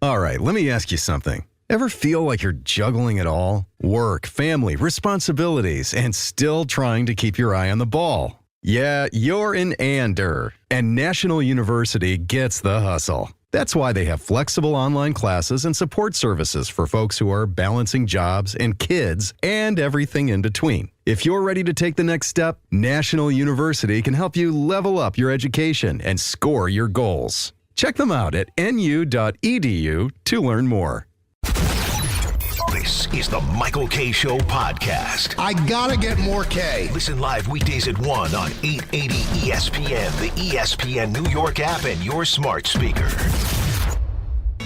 All right, let me ask you something. Ever feel like you're juggling it all? Work, family, responsibilities, and still trying to keep your eye on the ball. Yeah, you're an and-er, and National University gets the hustle. That's why they have flexible online classes and support services for folks who are balancing jobs and kids and everything in between. If you're ready to take the next step, National University can help you level up your education and score your goals. Check them out at nu.edu to learn more. This is the Michael K. Show podcast. I gotta get more K. Listen live weekdays at 1 on 880 ESPN, the ESPN New York app, and your smart speaker.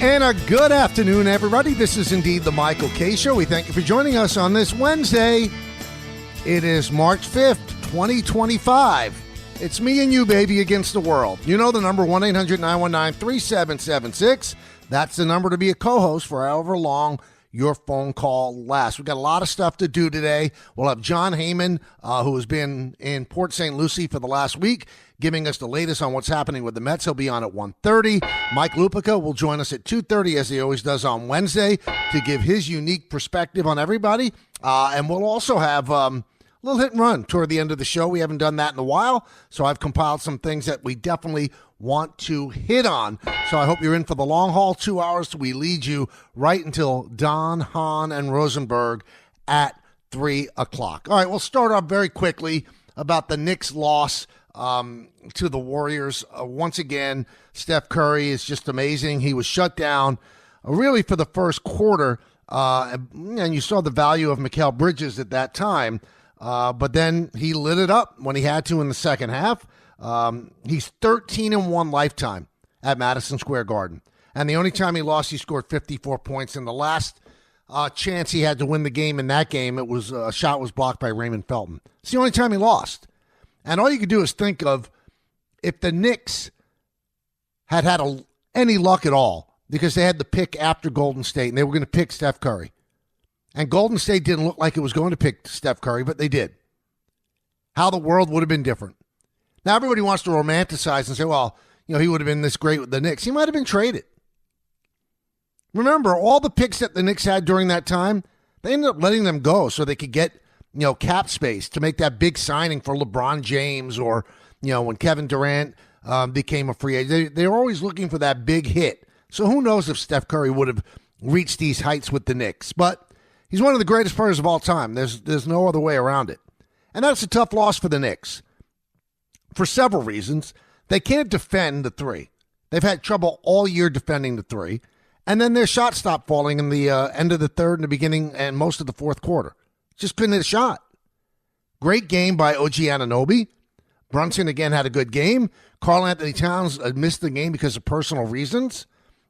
And a good afternoon, everybody. This is indeed the Michael K. Show. We thank you for joining us on this Wednesday. It is March 5th, 2025. It's me and you, baby, against the world. You know the number, 1-800-919-3776. That's the number to be a co-host for however long your phone call lasts. We've got a lot of stuff to do today. We'll have Jon Heyman, who has been in Port St. Lucie for the last week, giving us the latest on what's happening with the Mets. He'll be on at 1:30. Mike Lupica will join us at 2:30, as he always does on Wednesday, to give his unique perspective on everybody. And we'll also have a little hit and run toward the end of the show. We haven't done that in a while, so I've compiled some things that we definitely want to hit on. So I hope you're in for the long haul. 2 hours. We lead you right until Don, Hahn, and Rosenberg at 3 o'clock. All right, we'll start off very quickly about the Knicks' loss to the Warriors. Once again, Steph Curry is just amazing. He was shut down really for the first quarter, and you saw the value of Mikal Bridges at that time. But then he lit it up when he had to in the second half. He's 13-1 lifetime at Madison Square Garden. And the only time he lost, he scored 54 points. And the last chance he had to win the game in that game, it was a shot was blocked by Raymond Felton. It's the only time he lost. And all you can do is think of if the Knicks had any luck at all, because they had the pick after Golden State, and they were going to pick Steph Curry. And Golden State didn't look like it was going to pick Steph Curry, but they did. How the world would have been different. Now, everybody wants to romanticize and say, well, you know, he would have been this great with the Knicks. He might have been traded. Remember, all the picks that the Knicks had during that time, they ended up letting them go so they could get, you know, cap space to make that big signing for LeBron James or, you know, when Kevin Durant became a free agent. They were always looking for that big hit. So who knows if Steph Curry would have reached these heights with the Knicks. But he's one of the greatest players of all time. There's no other way around it. And that's a tough loss for the Knicks for several reasons. They can't defend the three. They've had trouble all year defending the three. And then their shot stopped falling in the end of the third and the beginning and most of the fourth quarter. Just couldn't hit a shot. Great game by OG Anunoby. Brunson again had a good game. Karl Anthony Towns missed the game because of personal reasons.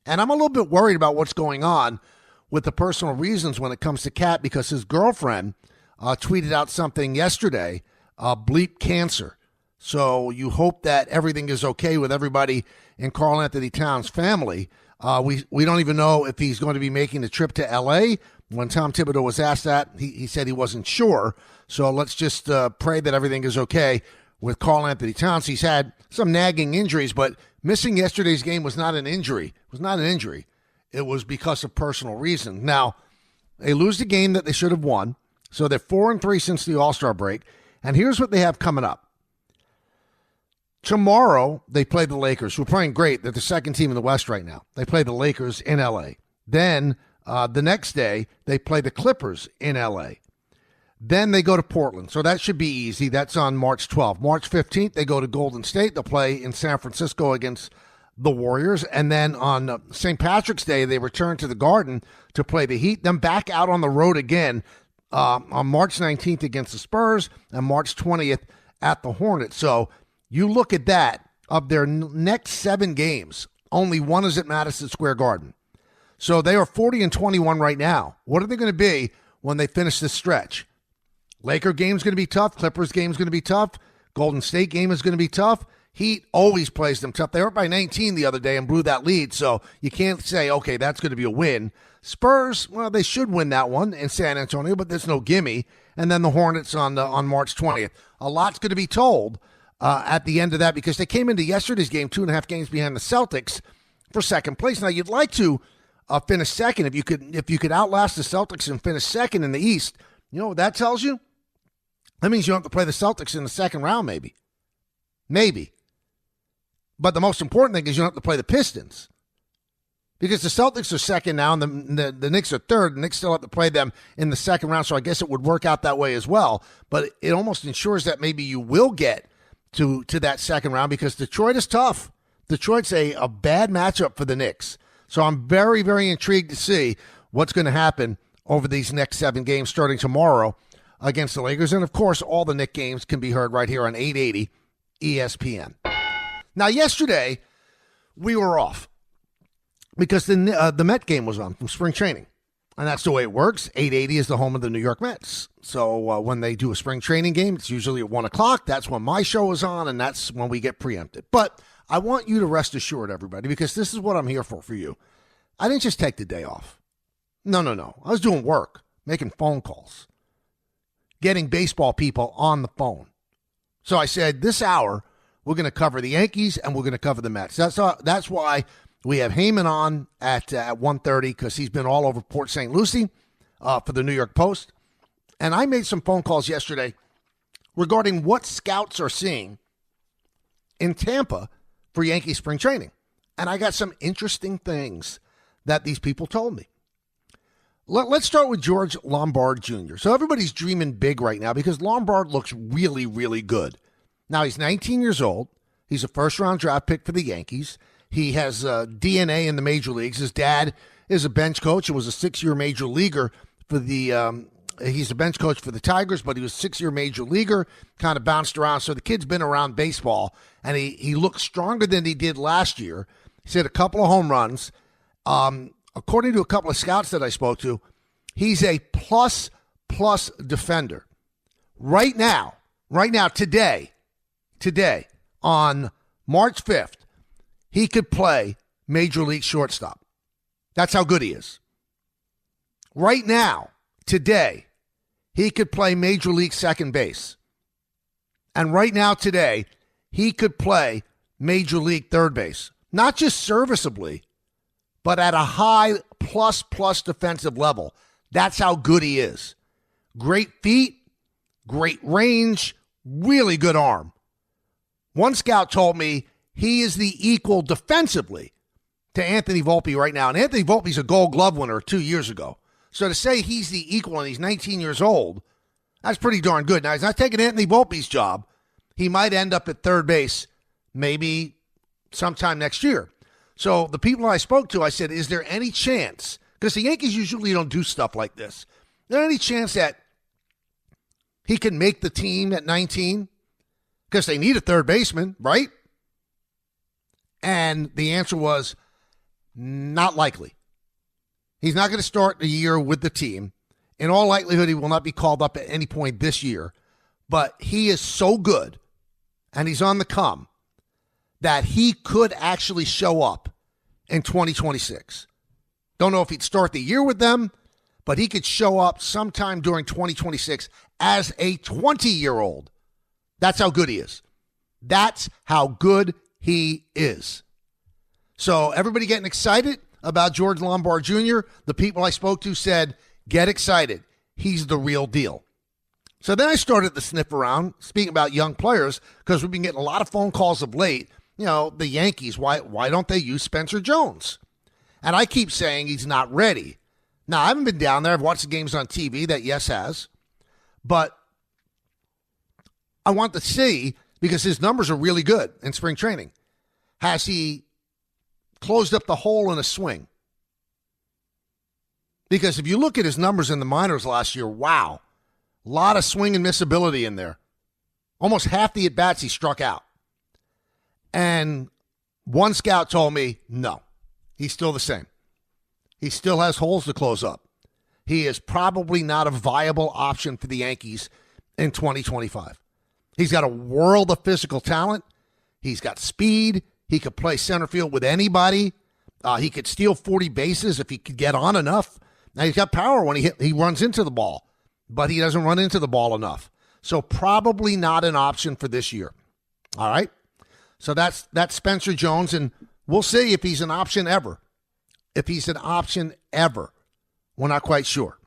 And I'm a little bit worried about what's going on with the personal reasons when it comes to Cat, because his girlfriend tweeted out something yesterday, bleep cancer. So you hope that everything is okay with everybody in Karl Anthony Towns' family. We don't even know if he's going to be making the trip to L.A. When Tom Thibodeau was asked that, he said he wasn't sure. So let's just pray that everything is okay with Karl Anthony Towns. He's had some nagging injuries, but missing yesterday's game was not an injury. It was not an injury. It was because of personal reasons. Now, they lose the game that they should have won. So they're 4-3 since the All-Star break. And here's what they have coming up. Tomorrow, they play the Lakers, who are playing great. They're the second team in the West right now. They play the Lakers in L.A. Then the next day, they play the Clippers in L.A. Then they go to Portland. So that should be easy. That's on March 12th. March 15th, they go to Golden State. They'll play in San Francisco against the Warriors. And then on St. Patrick's Day, they return to the Garden to play the Heat. Then back out on the road again on March 19th against the Spurs and March 20th at the Hornets. So you look at that. Of their next 7 games, only one is at Madison Square Garden. So they are 40-21 right now. What are they going to be when they finish this stretch? Laker game's going to be tough. Clippers game's going to be tough. Golden State game is going to be tough. Heat always plays them tough. They were up by 19 the other day and blew that lead, so you can't say, okay, that's going to be a win. Spurs, well, they should win that one in San Antonio, but there's no gimme. And then the Hornets on March 20th. A lot's going to be told at the end of that, because they came into yesterday's game 2.5 games behind the Celtics for second place. Now, you'd like to finish second, if you could outlast the Celtics and finish second in the East, you know what that tells you? That means you don't have to play the Celtics in the second round, maybe. Maybe. But the most important thing is you don't have to play the Pistons. Because the Celtics are second now and the Knicks are third. The Knicks still have to play them in the second round, so I guess it would work out that way as well. But it almost ensures that maybe you will get to that second round because Detroit is tough. Detroit's a bad matchup for the Knicks. So I'm very, very intrigued to see what's going to happen over these next 7 games starting tomorrow against the Lakers. And, of course, all the Knicks games can be heard right here on 880 ESPN. Now, yesterday, we were off because the Met game was on from spring training. And that's the way it works. 880 is the home of the New York Mets. So when they do a spring training game, it's usually at 1 o'clock. That's when my show is on, and that's when we get preempted. But I want you to rest assured, everybody, because this is what I'm here for you. I didn't just take the day off. No. I was doing work, making phone calls, getting baseball people on the phone. So I said, this hour, we're going to cover the Yankees and we're going to cover the Mets. That's why we have Heyman on at 1:30 because he's been all over Port St. Lucie for the New York Post. And I made some phone calls yesterday regarding what scouts are seeing in Tampa for Yankee spring training. And I got some interesting things that these people told me. Let's start with George Lombard Jr. So everybody's dreaming big right now because Lombard looks really, really good. Now, he's 19 years old. He's a first-round draft pick for the Yankees. He has DNA in the major leagues. His dad is a bench coach and was a 6-year major leaguer for the he's a bench coach for the Tigers, but he was a 6-year major leaguer, kind of bounced around. So the kid's been around baseball, and he looks stronger than he did last year. He's hit a couple of home runs. According to a couple of scouts that I spoke to, he's a plus defender. Right now, today, on March 5th, he could play Major League shortstop. That's how good he is. Right now, today, he could play Major League second base. And right now, today, he could play Major League third base. Not just serviceably, but at a high plus defensive level. That's how good he is. Great feet, great range, really good arm. One scout told me he is the equal defensively to Anthony Volpe right now. And Anthony Volpe's a Gold Glove winner 2 years ago. So to say he's the equal and he's 19 years old, that's pretty darn good. Now, he's not taking Anthony Volpe's job. He might end up at third base maybe sometime next year. So the people I spoke to, I said, is there any chance, because the Yankees usually don't do stuff like this, is there any chance that he can make the team at 19? Because they need a third baseman, right? And the answer was not likely. He's not going to start the year with the team. In all likelihood, he will not be called up at any point this year. But he is so good, and he's on the come, that he could actually show up in 2026. Don't know if he'd start the year with them, but he could show up sometime during 2026 as a 20-year-old. That's how good he is. That's how good he is. So everybody getting excited about George Lombard Jr., the people I spoke to said, get excited. He's the real deal. So then I started to sniff around, speaking about young players, because we've been getting a lot of phone calls of late. You know, the Yankees, why don't they use Spencer Jones? And I keep saying he's not ready. Now, I haven't been down there. I've watched the games on TV that Yes has. But I want to see, because his numbers are really good in spring training. Has he closed up the hole in a swing? Because if you look at his numbers in the minors last year, wow, a lot of swing and miss ability in there. Almost half the at-bats he struck out. And one scout told me, no, he's still the same. He still has holes to close up. He is probably not a viable option for the Yankees in 2025. He's got a world of physical talent. He's got speed. He could play center field with anybody. He could steal 40 bases if he could get on enough. Now, he's got power when he runs into the ball, but he doesn't run into the ball enough. So probably not an option for this year. All right? So that's Spencer Jones, and we'll see if he's an option ever. if he's an option ever. We're not quite sure.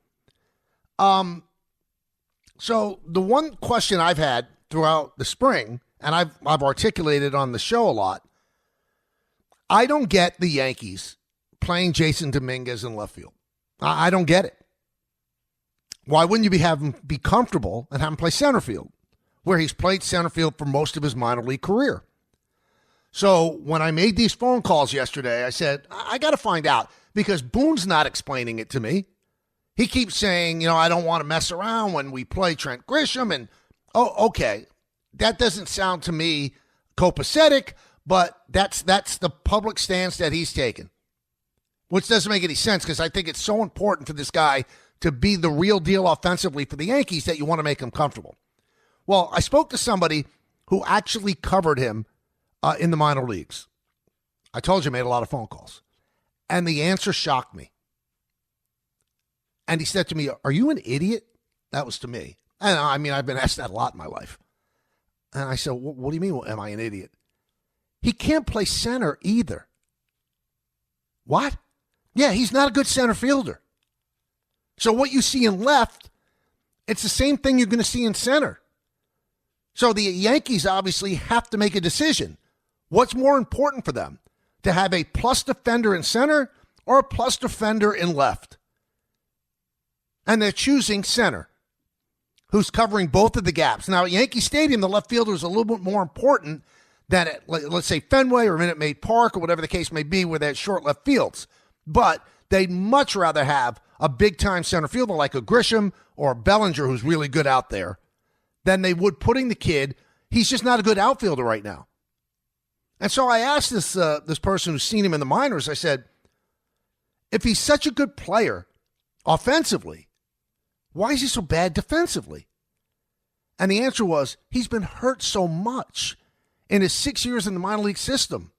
So the one question I've had throughout the spring, and I've articulated on the show a lot, I don't get the Yankees playing Jason Dominguez in left field. I don't get it. Why wouldn't you have him be comfortable and have him play center field, where he's played center field for most of his minor league career? So when I made these phone calls yesterday, I said, I got to find out, because Boone's not explaining it to me. He keeps saying, I don't want to mess around when we play Trent Grisham. And, okay, that doesn't sound to me copacetic, but that's the public stance that he's taken, which doesn't make any sense, because I think it's so important for this guy to be the real deal offensively for the Yankees that you want to make him comfortable. Well, I spoke to somebody who actually covered him in the minor leagues. I told you I made a lot of phone calls. And the answer shocked me. And he said to me, "Are you an idiot?" That was to me. And I mean, I've been asked that a lot in my life. And I said, what do you mean, am I an idiot? He can't play center either. What? Yeah, he's not a good center fielder. So what you see in left, it's the same thing you're going to see in center. So the Yankees obviously have to make a decision. What's more important for them? To have a plus defender in center or a plus defender in left? And they're choosing center, who's covering both of the gaps. Now, at Yankee Stadium, the left fielder is a little bit more important than at, let's say, Fenway or Minute Maid Park or whatever the case may be, where they have short left fields. But they'd much rather have a big-time center fielder like a Grisham or a Bellinger, who's really good out there, than they would putting the kid. He's just not a good outfielder right now. And so I asked this person who's seen him in the minors, I said, if he's such a good player offensively, why is he so bad defensively? And the answer was, he's been hurt so much in his 6 years in the minor league system.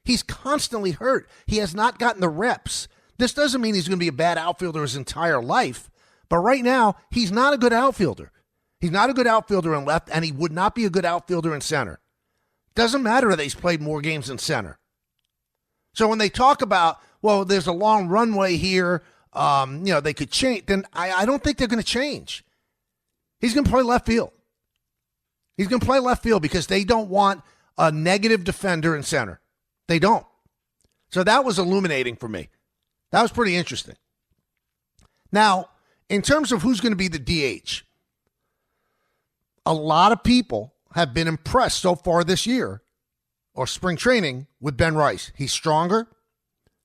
He's constantly hurt. He has not gotten the reps. This doesn't mean he's going to be a bad outfielder his entire life, but right now, he's not a good outfielder. He's not a good outfielder in left, and he would not be a good outfielder in center. Doesn't matter that he's played more games in center. So when they talk about, well, there's a long runway here, they could change, then I don't think they're going to change. He's going to play left field. He's going to play left field because they don't want a negative defender in center. They don't. So that was illuminating for me. That was pretty interesting. Now, in terms of who's going to be the DH, a lot of people have been impressed so far this year, or spring training, with Ben Rice. He's stronger.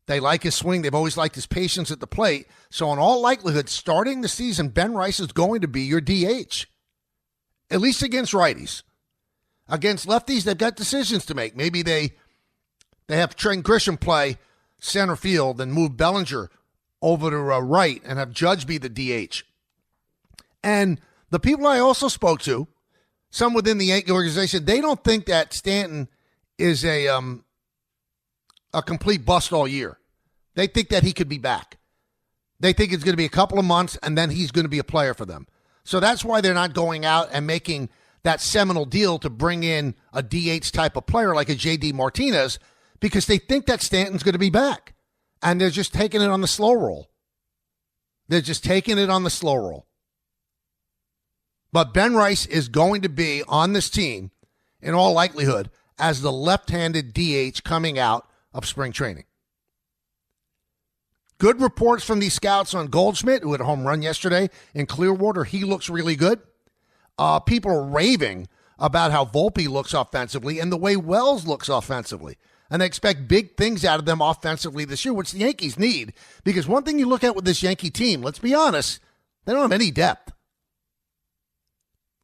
They like his swing. They've always liked his patience at the plate. So in all likelihood, starting the season, Ben Rice is going to be your DH, at least against righties. Against lefties, they've got decisions to make. Maybe they have Trent Grisham play center field and move Bellinger over to right and have Judge be the DH. And the people I also spoke to, some within the Yankee organization, they don't think that Stanton is a complete bust all year. They think that he could be back. They think it's going to be a couple of months, and then he's going to be a player for them. So that's why they're not going out and making that seminal deal to bring in a DH type of player like a J.D. Martinez, because they think that Stanton's going to be back. And they're just taking it on the slow roll. They're just taking it on the slow roll. But Ben Rice is going to be on this team, in all likelihood, as the left-handed DH coming out of spring training. Good reports from these scouts on Goldschmidt, who had a home run yesterday in Clearwater. He looks really good. People are raving about how Volpe looks offensively and the way Wells looks offensively. And they expect big things out of them offensively this year, which the Yankees need. Because one thing you look at with this Yankee team, let's be honest, they don't have any depth.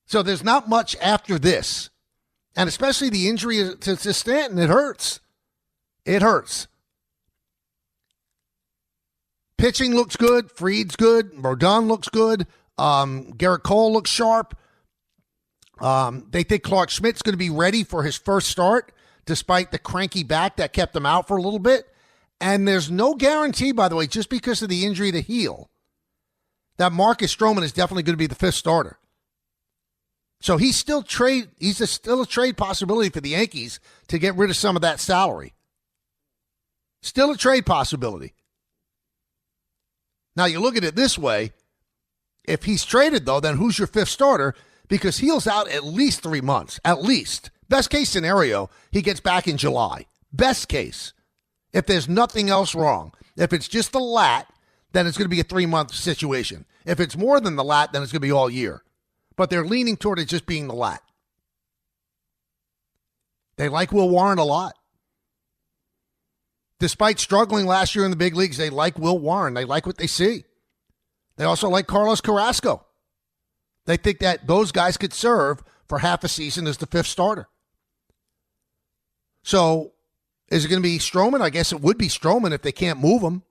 So there's not much after this. And especially the injury to Stanton, it hurts. It hurts. Pitching looks good. Fried's good. Rodon looks good. Garrett Cole looks sharp. They think Clark Schmidt's going to be ready for his first start, despite the cranky back that kept him out for a little bit. And there's no guarantee, by the way, just because of the injury to heel, that Marcus Stroman is definitely going to be the fifth starter. So he's still a trade possibility for the Yankees to get rid of some of that salary. Still a trade possibility. Now, you look at it this way. If he's traded, though, then who's your fifth starter? Because Heal's out at least 3 months, at least. Best case scenario, he gets back in July. Best case. If there's nothing else wrong. If it's just the lat, then it's going to be a 3-month situation. If it's more than the lat, then it's going to be all year. But they're leaning toward it just being the lat. They like Will Warren a lot. Despite struggling last year in the big leagues, they like Will Warren. They like what they see. They also like Carlos Carrasco. They think that those guys could serve for half a season as the fifth starter. So, is it going to be Stroman? I guess it would be Stroman if they can't move him.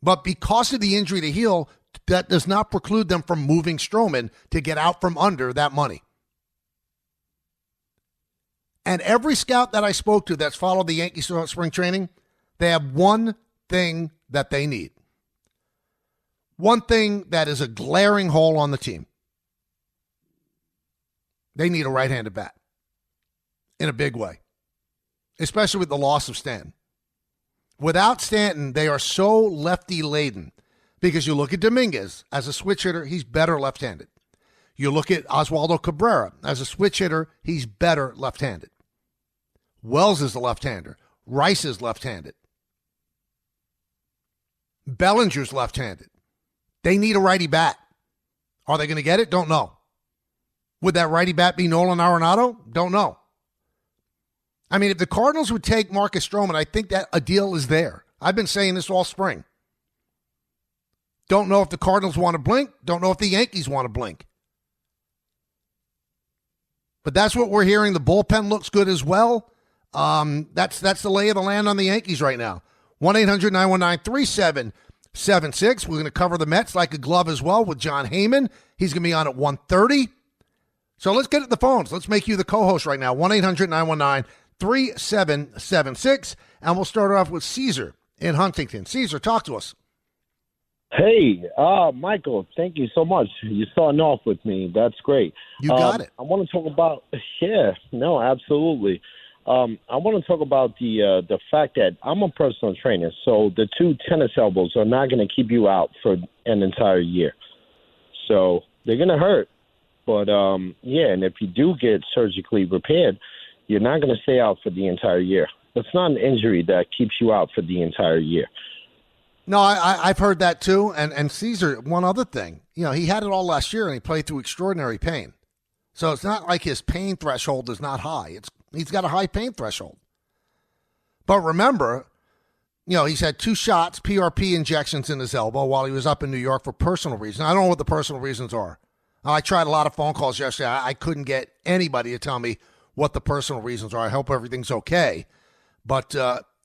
But because of the injury to Heel, that does not preclude them from moving Stroman to get out from under that money. And every scout that I spoke to that's followed the Yankees throughout spring training, they have one thing that they need. One thing that is a glaring hole on the team. They need a right-handed bat in a big way, especially with the loss of Stanton. Without Stanton, they are so lefty-laden because you look at Dominguez as a switch hitter, he's better left-handed. You look at Oswaldo Cabrera as a switch hitter, he's better left-handed. Wells is a left-hander. Rice is left-handed. Bellinger's left-handed. They need a righty bat. Are they going to get it? Don't know. Would that righty bat be Nolan Arenado? Don't know. I mean, if the Cardinals would take Marcus Stroman, I think that a deal is there. I've been saying this all spring. Don't know if the Cardinals want to blink. Don't know if the Yankees want to blink. But that's what we're hearing. The bullpen looks good as well. That's the lay of the land on the Yankees right now. 1-800-919-3776. We're going to cover the Mets like a glove as well with Jon Heyman. He's going to be on at 1:30. So let's get at the phones. Let's make you the co-host right now. 1-800-919-3776. And we'll start off with Caesar in Huntington. Caesar, talk to us. Hey, Michael, thank you so much. You're starting off with me. That's great. You got it. I want to talk about, absolutely. I want to talk about the fact that I'm a personal trainer, so the 2 tennis elbows are not going to keep you out for an entire year. So they're going to hurt. But, and if you do get surgically repaired, you're not going to stay out for the entire year. It's not an injury that keeps you out for the entire year. No, I've heard that too. And Caesar, one other thing, he had it all last year and he played through extraordinary pain. So it's not like his pain threshold is not high. He's got a high pain threshold. But remember, he's had 2 shots, PRP injections in his elbow while he was up in New York for personal reasons. I don't know what the personal reasons are. I tried a lot of phone calls yesterday. I couldn't get anybody to tell me what the personal reasons are. I hope everything's okay. But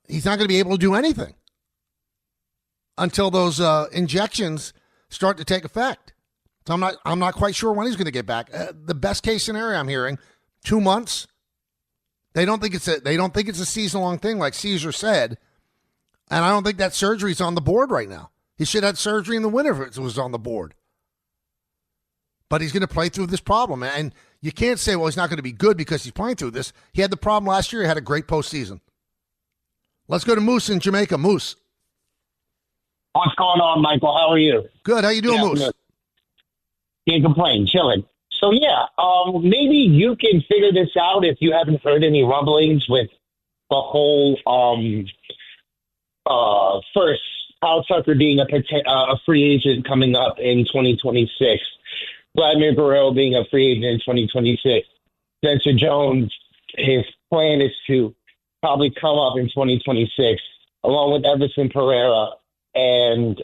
he's not going to be able to do anything until those injections start to take effect. So I'm not quite sure when he's going to get back. The best case scenario I'm hearing, 2 months. They don't think it's a season-long thing like Caesar said, and I don't think that surgery's on the board right now. He should have had surgery in the winter if it was on the board. But he's going to play through this problem, and you can't say, well, he's not going to be good because he's playing through this. He had the problem last year. He had a great postseason. Let's go to Moose in Jamaica. Moose. What's going on, Michael? How are you? Good. How you doing, Moose? Good. Can't complain. Chilling. So, maybe you can figure this out if you haven't heard any rumblings with the whole first Al Tucker being a free agent coming up in 2026. Vladimir Guerrero being a free agent in 2026. Spencer Jones, his plan is to probably come up in 2026, along with Everson Pereira and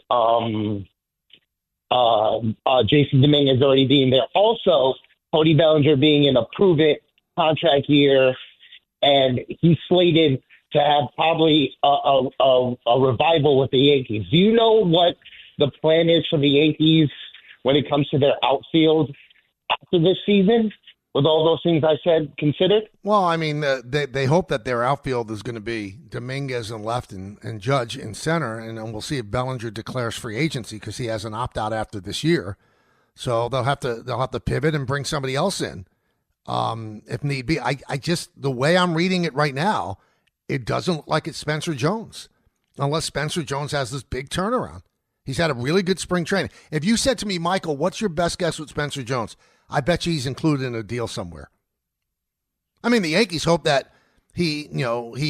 Jason Dominguez already being there. Also, Cody Bellinger being in a prove-it contract year, and he's slated to have probably a revival with the Yankees. Do you know what the plan is for the Yankees when it comes to their outfield after this season, with all those things I said considered? Well, I mean, they hope that their outfield is going to be Dominguez in left and Judge in center, and then we'll see if Bellinger declares free agency because he has an opt-out after this year. So they'll have to pivot and bring somebody else in if need be. I just, the way I'm reading it right now, it doesn't look like it's Spencer Jones. unless Spencer Jones has this big turnaround. He's had a really good spring training. If you said to me, Michael, what's your best guess with Spencer Jones? I bet you he's included in a deal somewhere. I mean, the Yankees hope that he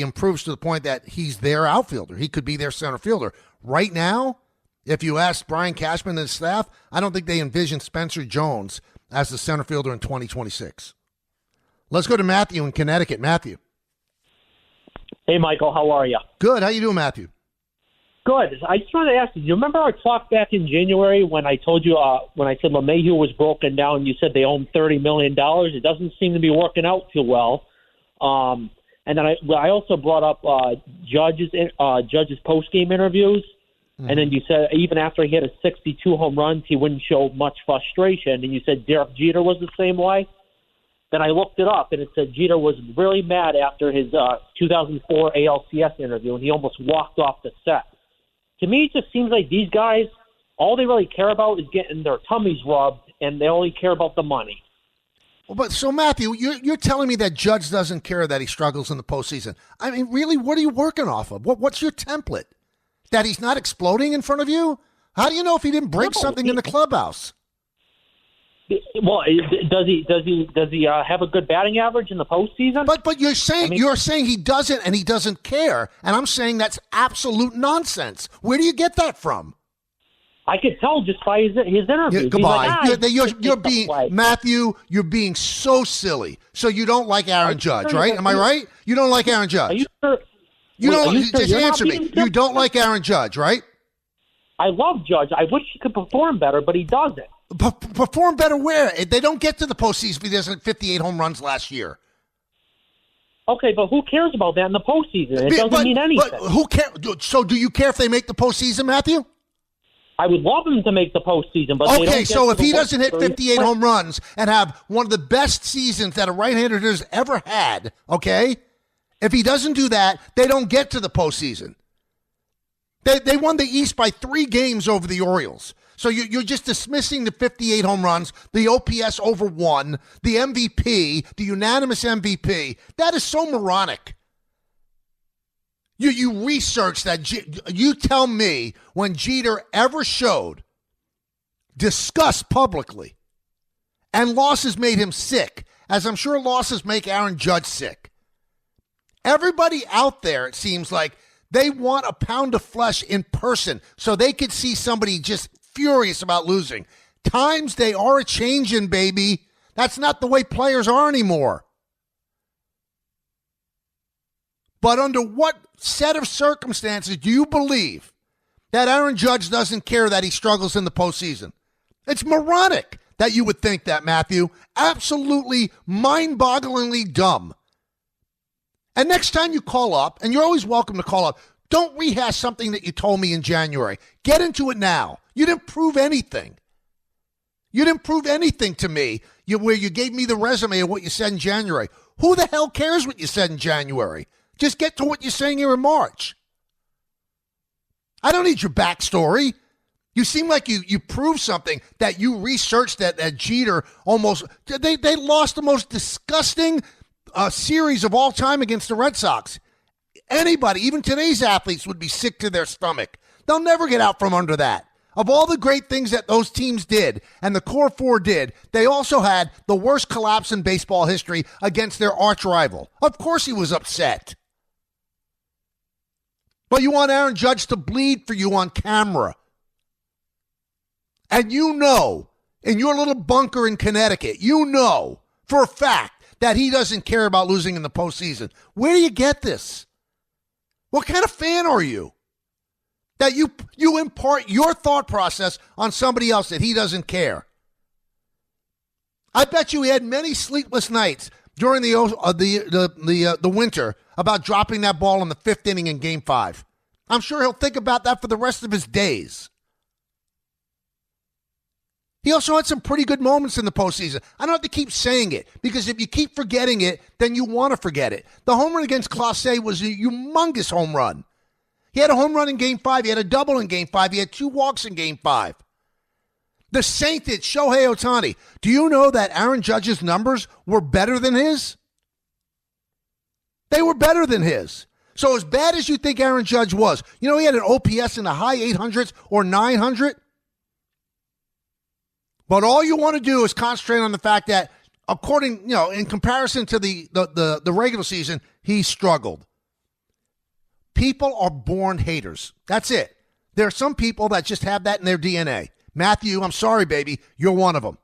improves to the point that he's their outfielder. He could be their center fielder. Right now, if you ask Brian Cashman and his staff, I don't think they envision Spencer Jones as the center fielder in 2026. Let's go to Matthew in Connecticut. Matthew. Hey, Michael, how are you? Good. How you doing, Matthew? Good. I just wanted to ask you, do you remember our talk back in January when I told you, when I said LeMahieu was broken down and you said they own $30 million? It doesn't seem to be working out too well. And then I also brought up Judge's post-game interviews. Mm-hmm. And then you said even after he hit a 62 home runs, he wouldn't show much frustration. And you said Derek Jeter was the same way. Then I looked it up, and it said Jeter was really mad after his 2004 ALCS interview, and he almost walked off the set. To me, it just seems like these guys, all they really care about is getting their tummies rubbed, and they only care about the money. Well, but so, Matthew, you're telling me that Judge doesn't care that he struggles in the postseason. I mean, really, what are you working off of? What's your template? That he's not exploding in front of you? How do you know if he didn't break something in the clubhouse? Well, does he have a good batting average in the postseason? But you're saying he doesn't, and he doesn't care, and I'm saying that's absolute nonsense. Where do you get that from? I could tell just by his interviews. Yeah, goodbye. You're being Matthew. You're being so silly. So you don't like Aaron Judge, right? Am I right? You don't like Aaron Judge. Are you sure? Just answer me. You don't like Aaron Judge, right? I love Judge. I wish he could perform better, but he doesn't. Perform better where? They don't get to the postseason if he doesn't 58 home runs last year. Okay, but who cares about that in the postseason? It doesn't mean anything. But who cares? So do you care if they make the postseason, Matthew? I would love him to make the postseason, but they don't get so if he doesn't hit 30, 58 home runs and have one of the best seasons that a right-hander has ever had, okay? If he doesn't do that, they don't get to the postseason. They won the East by 3 games over the Orioles. So you're just dismissing the 58 home runs, the OPS over 1, the MVP, the unanimous MVP. That is so moronic. You research that. You tell me when Jeter ever showed disgust publicly and losses made him sick, as I'm sure losses make Aaron Judge sick. Everybody out there, it seems like, they want a pound of flesh in person so they could see somebody just furious about losing. Times they are a-changing, baby. That's not the way players are anymore. But under what set of circumstances do you believe that Aaron Judge doesn't care that he struggles in the postseason? It's moronic that you would think that, Matthew. Absolutely mind-bogglingly dumb. And next time you call up, and you're always welcome to call up, don't rehash something that you told me in January. Get into it now. You didn't prove anything. You didn't prove anything to me where you gave me the resume of what you said in January. Who the hell cares what you said in January? Just get to what you're saying here in March. I don't need your backstory. You seem like you proved something that you researched that Jeter almost... They lost the most disgusting series of all time against the Red Sox. Anybody, even today's athletes, would be sick to their stomach. They'll never get out from under that. Of all the great things that those teams did, and the core 4 did, they also had the worst collapse in baseball history against their arch rival. Of course he was upset. But you want Aaron Judge to bleed for you on camera. And you know, in your little bunker in Connecticut, you know for a fact that he doesn't care about losing in the postseason. Where do you get this? What kind of fan are you? That you impart your thought process on somebody else that he doesn't care. I bet you he had many sleepless nights during the winter about dropping that ball in the 5th inning in Game 5. I'm sure he'll think about that for the rest of his days. He also had some pretty good moments in the postseason. I don't have to keep saying it, because if you keep forgetting it, then you want to forget it. The home run against Clase was a humongous home run. He had a home run in Game 5. He had a double in Game 5. He had 2 walks in Game 5. The sainted Shohei Ohtani. Do you know that Aaron Judge's numbers were better than his? They were better than his. So as bad as you think Aaron Judge was, he had an OPS in the high 800s or 900. But all you want to do is concentrate on the fact that, according, in comparison to the regular season, he struggled. People are born haters. That's it. There are some people that just have that in their DNA. Matthew, I'm sorry, baby. You're one of them.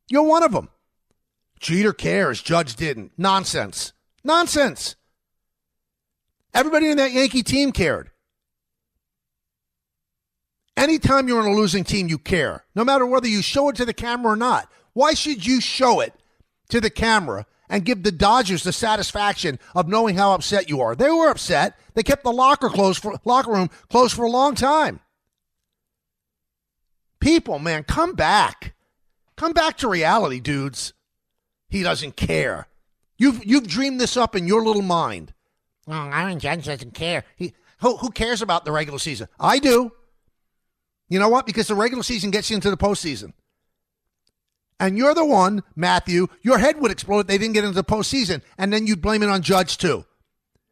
You're one of them. Jeter cares. Judge didn't. Nonsense. Nonsense. Everybody in that Yankee team cared. Anytime you're on a losing team, you care. No matter whether you show it to the camera or not. Why should you show it to the camera and give the Dodgers the satisfaction of knowing how upset you are? They were upset. They kept the locker room closed for a long time. People, man, come back. Come back to reality, dudes. He doesn't care. You've dreamed this up in your little mind. Well, Aaron Judge doesn't care. Who cares about the regular season? I do. You know what? Because the regular season gets you into the postseason. And you're the one, Matthew, your head would explode if they didn't get into the postseason, and then you'd blame it on Judge too.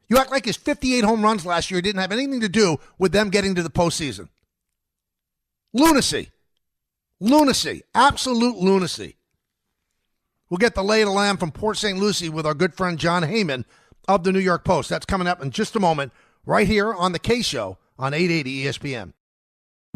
You act like his 58 home runs last year didn't have anything to do with them getting to the postseason. Lunacy. Lunacy. Absolute lunacy. We'll get the lay of the land from Port St. Lucie with our good friend Jon Heyman of the New York Post. That's coming up in just a moment right here on the K Show on 880 ESPN.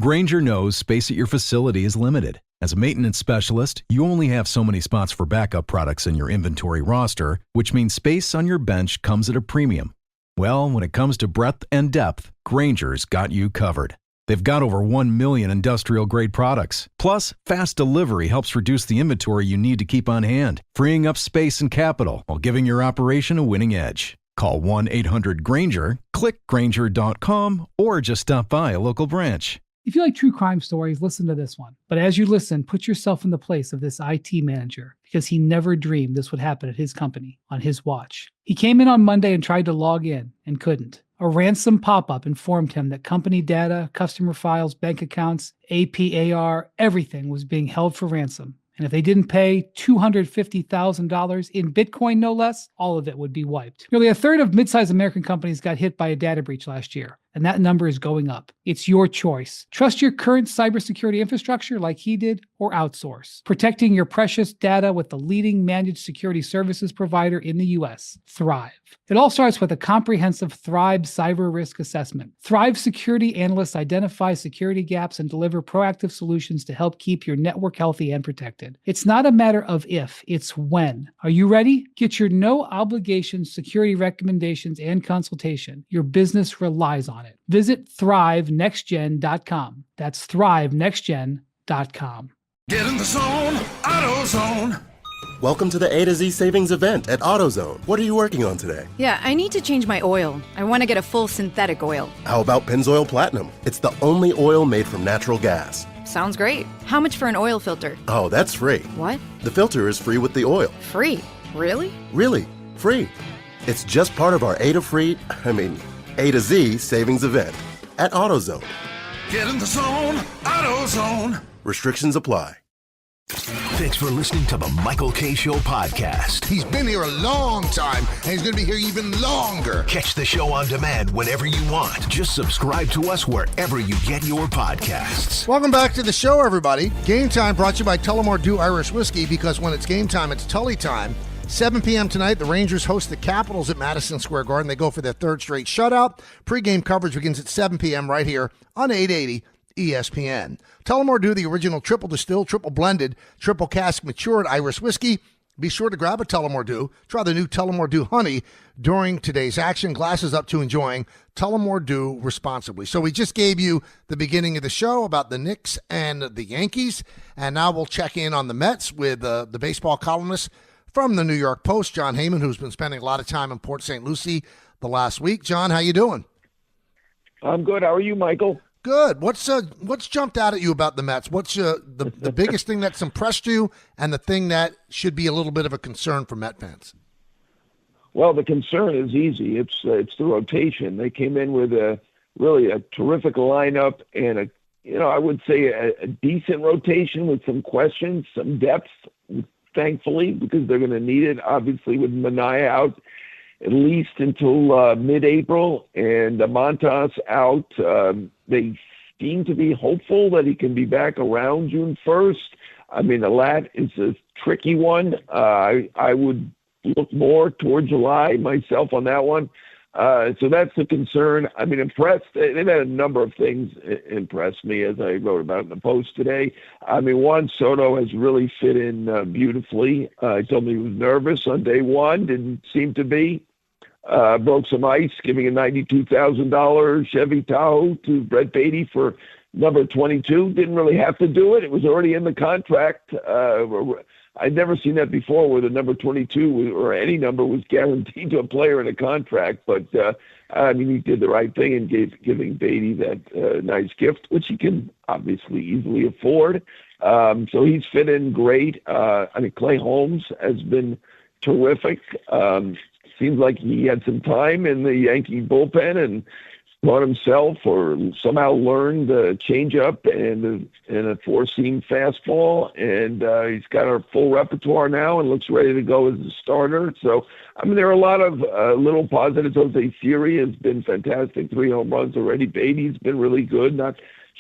Grainger knows space at your facility is limited. As a maintenance specialist, you only have so many spots for backup products in your inventory roster, which means space on your bench comes at a premium. Well, when it comes to breadth and depth, Grainger's got you covered. They've got over 1 million industrial-grade products. Plus, fast delivery helps reduce the inventory you need to keep on hand, freeing up space and capital while giving your operation a winning edge. Call 1-800-GRAINGER, click Grainger.com, or just stop by a local branch. If you like true crime stories, listen to this one. But as you listen, put yourself in the place of this IT manager, because he never dreamed this would happen at his company on his watch. He came in on Monday and tried to log in and couldn't. A ransom pop-up informed him that company data, customer files, bank accounts, APAR, everything was being held for ransom. And if they didn't pay $250,000 in Bitcoin, no less, all of it would be wiped. Nearly a third of mid-sized American companies got hit by a data breach last year, and that number is going up. It's your choice. Trust your current cybersecurity infrastructure like he did, or outsource. Protecting your precious data with the leading managed security services provider in the U.S., Thrive. It all starts with a comprehensive Thrive cyber risk assessment. Thrive security analysts identify security gaps and deliver proactive solutions to help keep your network healthy and protected. It's not a matter of if, it's when. Are you ready? Get your no-obligation security recommendations and consultation. Your business relies on it. Visit ThriveNextGen.com. That's ThriveNextGen.com. Get in the zone, AutoZone. Welcome to the A to Z savings event at AutoZone. What are you working on today? Yeah, I need to change my oil. I want to get a full synthetic oil. How about Pennzoil Platinum? It's the only oil made from natural gas. Sounds great. How much for an oil filter? Oh, that's free. What? The filter is free with the oil. Free? Really? Really, free. It's just part of our A to Z savings event at AutoZone. Get in the zone, AutoZone. Restrictions apply. Thanks for listening to the Michael K. Show podcast. He's been here a long time, and he's going to be here even longer. Catch the show on demand whenever you want. Just subscribe to us wherever you get your podcasts. Welcome back to the show, everybody. Game Time brought to you by Tullamore Dew Irish Whiskey, because when it's game time, it's Tully time. 7 p.m. tonight, the Rangers host the Capitals at Madison Square Garden. They go for their third straight shutout. Pre-game coverage begins at 7 p.m. right here on 880 ESPN. Tullamore Dew, the original triple distilled, triple blended, triple cask matured Irish whiskey. Be sure to grab a Tullamore Dew. Try the new Tullamore Dew Honey during today's action. Glasses up to enjoying Tullamore Dew responsibly. So we just gave you the beginning of the show about the Knicks and the Yankees, and now we'll check in on the Mets with the baseball columnist from the New York Post, Jon Heyman, who's been spending a lot of time in Port St. Lucie the last week. John, how you doing? I'm good. How are you, Michael? Good. What's jumped out at you about the Mets? What's the biggest thing that's impressed you, and the thing that should be a little bit of a concern for Met fans? Well, the concern is easy. It's the rotation. They came in with a terrific lineup and I would say a decent rotation with some questions, some depth, thankfully, because they're going to need it. Obviously, with Manaea out, at least until mid-April, and Montas out. They seem to be hopeful that he can be back around June 1st. I mean, the lat is a tricky one. I would look more toward July myself on that one. So that's the concern. I mean, impressed. They've had a number of things impress me, as I wrote about in the Post today. I mean, Juan Soto has really fit in beautifully. He told me he was nervous on day one, didn't seem to be. Broke some ice, giving a $92,000 Chevy Tahoe to Brett Beatty for number 22. Didn't really have to do it. It was already in the contract. I'd never seen that before, where the number 22 or any number was guaranteed to a player in a contract. But I mean, he did the right thing in giving Beatty that nice gift, which he can obviously easily afford. So he's fit in great. I mean, Clay Holmes has been terrific. Seems like he had some time in the Yankee bullpen and taught himself or somehow learned the changeup and a four-seam fastball. And he's got a full repertoire now and looks ready to go as a starter. So, I mean, there are a lot of little positives. Jose Siri has been fantastic, 3 home runs already. Beatty's been really good. Not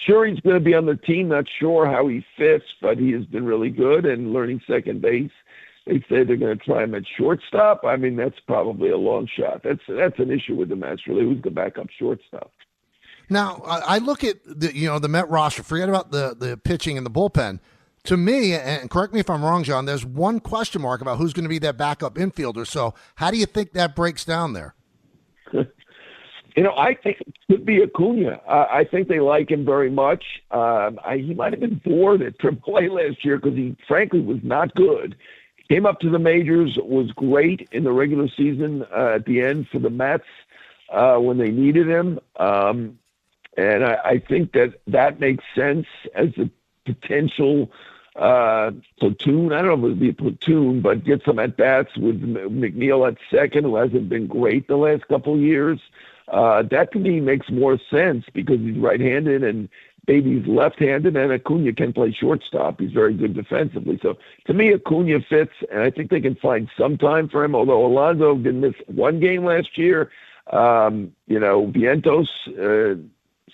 sure he's going to be on the team. Not sure how he fits, but he has been really good and learning second base. They say they're going to try him at shortstop. I mean, that's probably a long shot. That's an issue with the Mets, really. Who's the backup shortstop? Now, I look at the Met roster. Forget about the pitching and the bullpen. To me, and correct me if I'm wrong, John, there's one question mark about who's going to be that backup infielder. So how do you think that breaks down there? I think it could be Acuna. I think they like him very much. He might have been bored at AAA last year because he, frankly, was not good. Came up to the majors, was great in the regular season at the end for the Mets when they needed him. And I think that makes sense as a potential platoon. I don't know if it would be a platoon, but get some at-bats with McNeil at second, who hasn't been great the last couple of years. That to me makes more sense because he's right-handed and Beatty's left-handed, and Acuna can play shortstop. He's very good defensively. So, to me, Acuna fits, and I think they can find some time for him, although Alonso did miss one game last year. Vientos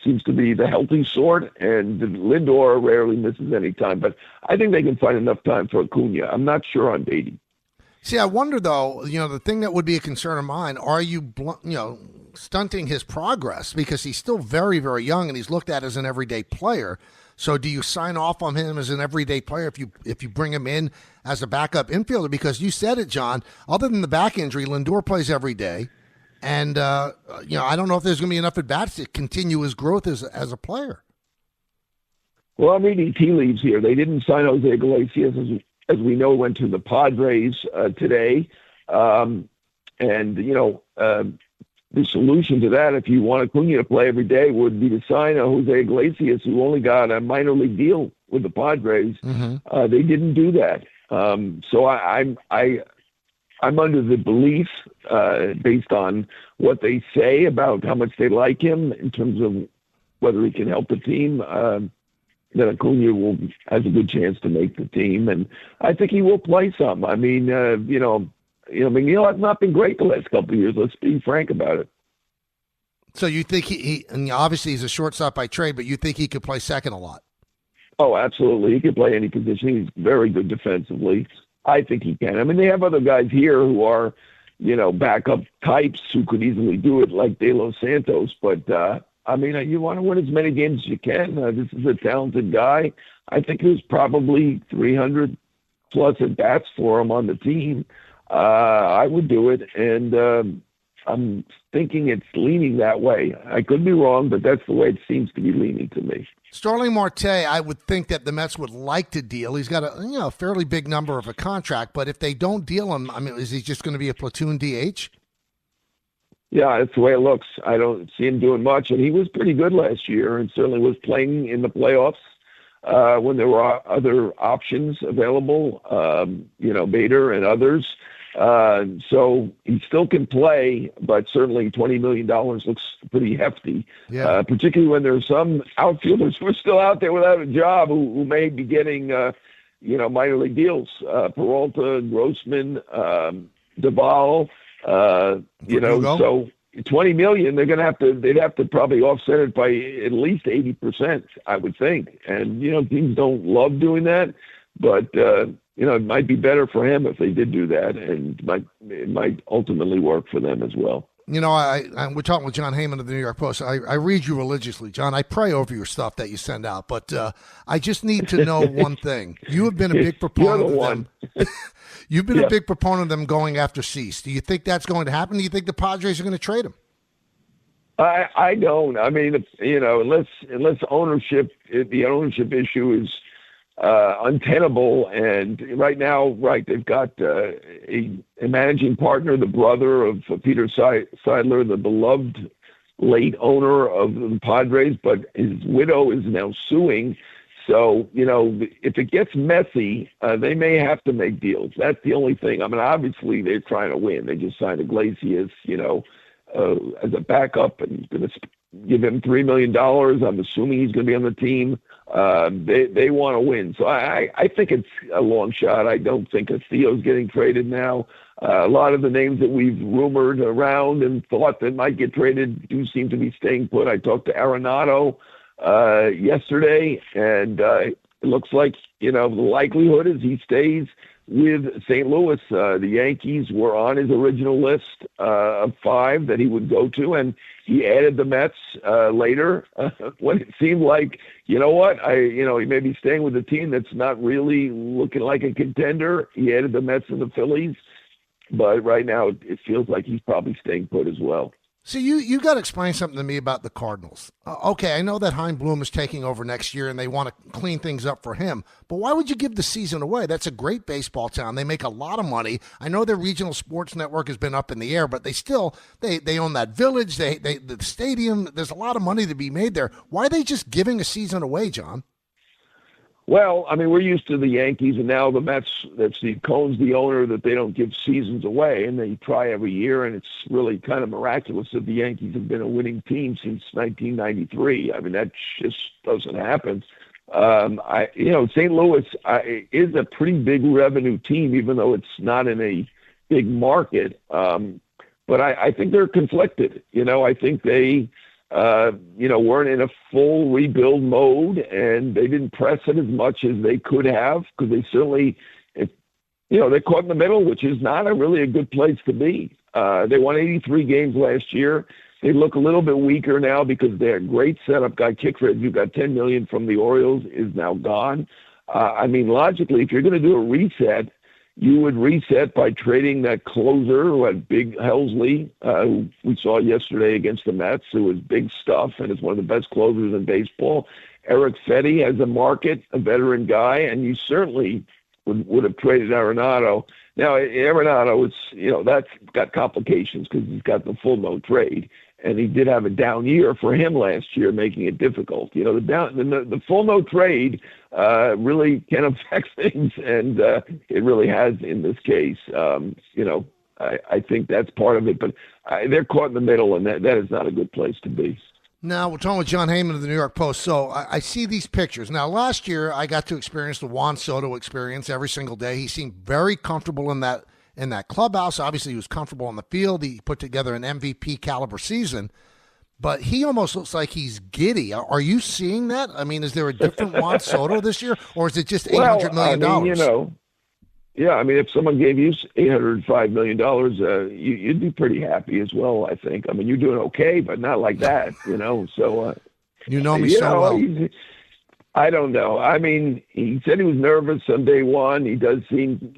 seems to be the healthy sort, and Lindor rarely misses any time. But I think they can find enough time for Acuna. I'm not sure on Beatty. See, I wonder, though, the thing that would be a concern of mine, are you, stunting his progress because he's still very, very young and he's looked at as an everyday player. So do you sign off on him as an everyday player if you bring him in as a backup infielder? Because you said it, John, other than the back injury, Lindor plays every day. And, I don't know if there's going to be enough at-bats to continue his growth as a player. Well, I'm reading tea leaves here. They didn't sign Jose Iglesias, as we know, went to the Padres today. The solution to that, if you want Acuna to play every day, would be to sign Jose Iglesias, who only got a minor league deal with the Padres. Mm-hmm. They didn't do that. So I'm under the belief, based on what they say about how much they like him in terms of whether he can help the team, that Acuna has a good chance to make the team. And I think he will play some. I mean, McNeil has not been great the last couple of years. Let's be frank about it. So you think and obviously he's a shortstop by trade, but you think he could play second a lot? Oh, absolutely. He could play any position. He's very good defensively. I think he can. I mean, they have other guys here who are, backup types who could easily do it, like De Los Santos. But, you want to win as many games as you can. This is a talented guy. I think there's probably 300 plus at-bats for him on the team. I would do it, and I'm thinking it's leaning that way. I could be wrong, but that's the way it seems to be leaning to me. Starling Marte, I would think that the Mets would like to deal. He's got a fairly big number of a contract, but if they don't deal him, is he just going to be a platoon DH? Yeah, that's the way it looks. I don't see him doing much, and he was pretty good last year and certainly was playing in the playoffs when there were other options available, Bader and others. So he still can play, but certainly $20 million looks pretty hefty, particularly when there are some outfielders who are still out there without a job who may be getting, minor league deals. Peralta, Grossman, Duvall, So $20 million, they'd have to probably offset it by at least 80%, I would think. And, teams don't love doing that, but, it might be better for him if they did do that, and it might ultimately work for them as well. We're talking with Jon Heyman of the New York Post. I read you religiously, John. I pray over your stuff that you send out, but I just need to know one thing. You have been a big proponent of them. You've been a big proponent of them going after Cease. Do you think that's going to happen? Do you think the Padres are going to trade him? I don't. I mean, unless the ownership issue is untenable, and right now, they've got a managing partner, the brother of Peter Seidler, the beloved late owner of the Padres, but his widow is now suing. So, if it gets messy, they may have to make deals. That's the only thing. I mean, obviously they're trying to win. They just signed Iglesias, as a backup, and going to give him $3 million. I'm assuming he's going to be on the team. They want to win. So I think it's a long shot. I don't think Castillo's getting traded now. A lot of the names that we've rumored around and thought that might get traded do seem to be staying put. I talked to Arenado yesterday, and it looks like, the likelihood is he stays with St. Louis. The Yankees were on his original list of 5 that he would go to, and he added the Mets later when it seemed like, he may be staying with a team that's not really looking like a contender. He added the Mets and the Phillies, but right now it feels like he's probably staying put as well. So you got to explain something to me about the Cardinals. Okay, I know that Hein Bloom is taking over next year and they want to clean things up for him, but why would you give the season away? That's a great baseball town. They make a lot of money. I know their regional sports network has been up in the air, but they own that village, the stadium. There's a lot of money to be made there. Why are they just giving a season away, John? Well, I mean, we're used to the Yankees, and now the Mets, that's Steve Cohen's the owner, that they don't give seasons away, and they try every year, and it's really kind of miraculous that the Yankees have been a winning team since 1993. I mean, that just doesn't happen. St. Louis is a pretty big revenue team, even though it's not in a big market. But I think they're conflicted. I think they weren't in a full rebuild mode, and they didn't press it as much as they could have, because they certainly, they're caught in the middle, which is not really a good place to be. They won 83 games last year. They look a little bit weaker now because their great setup guy, Kickford, who got $10 million from the Orioles, is now gone. Logically, if you're going to do a reset, you would reset by trading that closer who had Big Helsley, who we saw yesterday against the Mets, who was big stuff and is one of the best closers in baseball. Eric Fetty has a market, a veteran guy, and you certainly would have traded Arenado. Now, Arenado, that's got complications because he's got the full no trade. And he did have a down year for him last year, making it difficult. The full no trade really can affect things, and it really has in this case. I think that's part of it, but they're caught in the middle, and that is not a good place to be. Now, we're talking with Jon Heyman of the New York Post. So I see these pictures. Now, last year, I got to experience the Juan Soto experience every single day. He seemed very comfortable in that clubhouse. Obviously, he was comfortable on the field. He put together an MVP caliber season, but he almost looks like he's giddy. Are you seeing that? I mean, is there a different Juan Soto this year, or is it just $800 million? If someone gave you $805 million, you'd be pretty happy as well, I think. I mean, you're doing okay, but not like that, So, you know me so well. I don't know. I mean, he said he was nervous on day one. He does seem,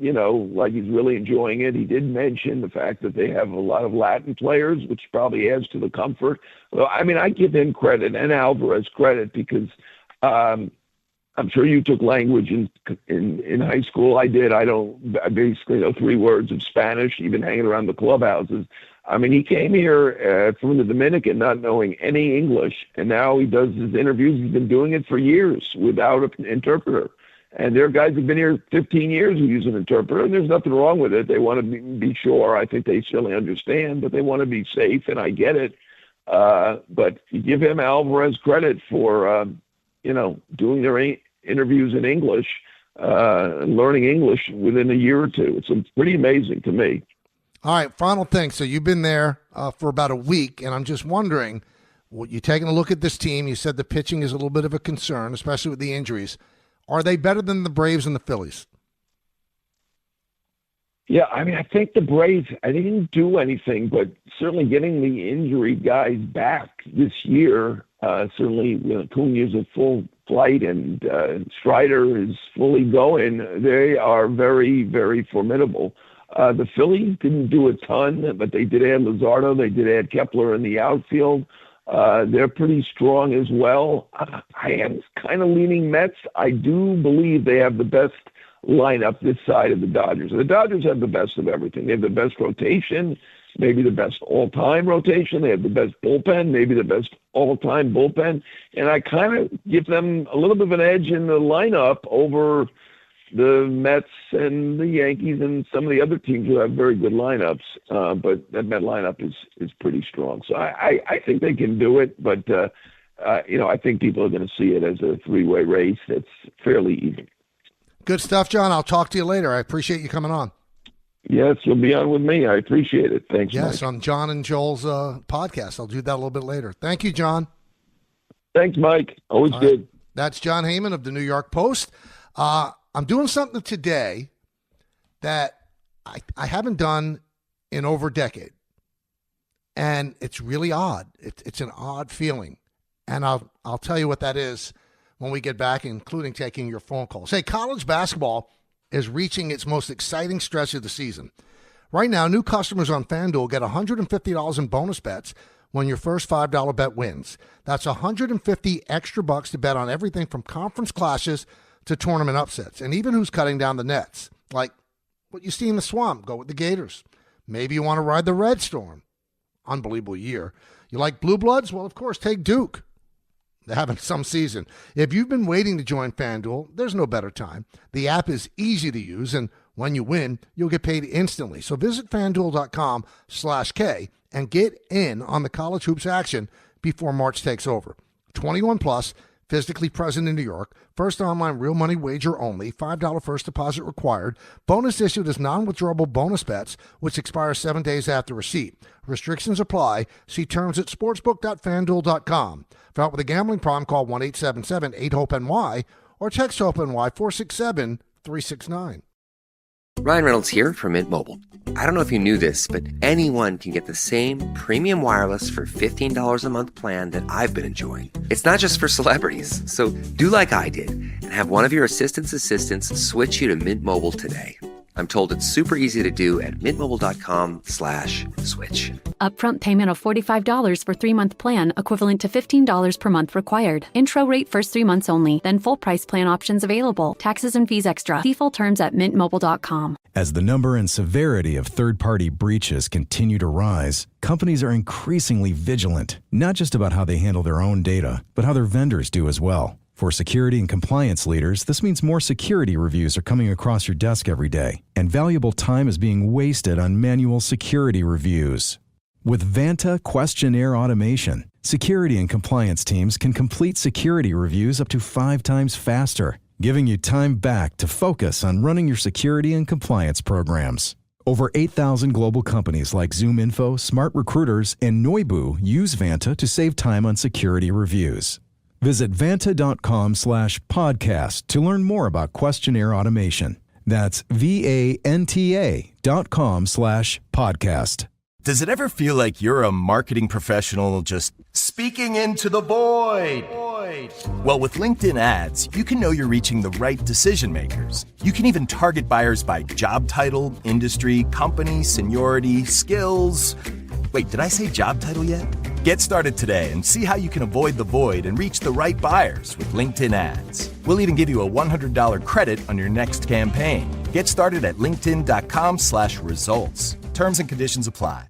like he's really enjoying it. He did mention the fact that they have a lot of Latin players, which probably adds to the comfort. Well, I mean, I give him credit and Alvarez credit because I'm sure you took language in high school. I did. I basically know 3 words of Spanish, even hanging around the clubhouses. I mean, he came here from the Dominican not knowing any English, and now he does his interviews. He's been doing it for years without an interpreter. And there are guys who've been here 15 years who use an interpreter, and there's nothing wrong with it. They want to be sure. I think they certainly understand, but they want to be safe, and I get it. But you give him Alvarez credit for, doing their interviews in English, learning English within a year or two. It's pretty amazing to me. All right, final thing. So you've been there for about a week, and I'm just wondering, you're taking a look at this team. You said the pitching is a little bit of a concern, especially with the injuries. Are they better than the Braves and the Phillies? Yeah, I mean, I think the Braves, they didn't do anything, but certainly getting the injury guys back this year, certainly Acuna's at full flight and Strider is fully going. They are very, very formidable. The Phillies didn't do a ton, but they did add Luzardo. They did add Kepler in the outfield. They're pretty strong as well. I am kind of leaning Mets. I do believe they have the best lineup this side of the Dodgers. The Dodgers have the best of everything. They have the best rotation, maybe the best all-time rotation. They have the best bullpen, maybe the best all-time bullpen. And I kind of give them a little bit of an edge in the lineup over the Mets and the Yankees and some of the other teams who have very good lineups. But that Met lineup is pretty strong. So I think they can do it, but I think people are going to see it as a three-way race that's fairly even. Good stuff, John. I'll talk to you later. I appreciate you coming on. Yes, you'll be on with me. I appreciate it. Thanks, Yes, Mike. on John and Joel's podcast. I'll do that a little bit later. Thank you, John. Thanks, Mike. Always All good. right. That's Jon Heyman of the New York Post. I'm doing something today that I haven't done in over a decade. And it's really odd. It's an odd feeling. And I'll tell you what that is when we get back, including taking your phone calls. Hey, college basketball is reaching its most exciting stretch of the season. Right now, new customers on FanDuel get $150 in bonus bets when your first $5 bet wins. That's $150 extra bucks to bet on everything from conference clashes to tournament upsets, and even who's cutting down the nets. Like what you see in the Swamp, go with the Gators. Maybe you want to ride the Red Storm. Unbelievable year. You like Blue Bloods? Well, of course, take Duke. They're having some season. If you've been waiting to join FanDuel, there's no better time. The app is easy to use, and when you win, you'll get paid instantly. So visit FanDuel.com/K and get in on the college hoops action before March takes over. 21 plus, physically present in New York. First online real money wager only. $5 first deposit required. Bonus issued as non-withdrawable bonus bets, which expire 7 days after receipt. Restrictions apply. See terms at sportsbook.fanduel.com. For help with a gambling problem, call 1-877-8-HOPE-NY or text HOPE-NY 467-369. Ryan Reynolds here from Mint Mobile. I don't know if you knew this, but anyone can get the same premium wireless for $15 a month plan that I've been enjoying. It's not just for celebrities. So do like I did and have one of your assistant's assistants switch you to Mint Mobile today. I'm told it's super easy to do at mintmobile.com/switch. Upfront payment of $45 for 3-month plan, equivalent to $15 per month required. Intro rate first 3 months only, then full price plan options available. Taxes and fees extra. See full terms at mintmobile.com. As the number and severity of third-party breaches continue to rise, companies are increasingly vigilant, not just about how they handle their own data, but how their vendors do as well. For security and compliance leaders, this means more security reviews are coming across your desk every day, and valuable time is being wasted on manual security reviews. With Vanta Questionnaire Automation, security and compliance teams can complete security reviews up to 5 times faster, giving you time back to focus on running your security and compliance programs. Over 8,000 global companies like ZoomInfo, Smart Recruiters, and Noibu use Vanta to save time on security reviews. Visit vanta.com/podcast to learn more about questionnaire automation. That's VANTA.com/podcast. Does it ever feel like you're a marketing professional just speaking into the void? Well, with LinkedIn ads, you can know you're reaching the right decision makers. You can even target buyers by job title, industry, company, seniority, skills. Wait, did I say job title yet? Get started today and see how you can avoid the void and reach the right buyers with LinkedIn ads. We'll even give you a $100 credit on your next campaign. Get started at linkedin.com/results. Terms and conditions apply.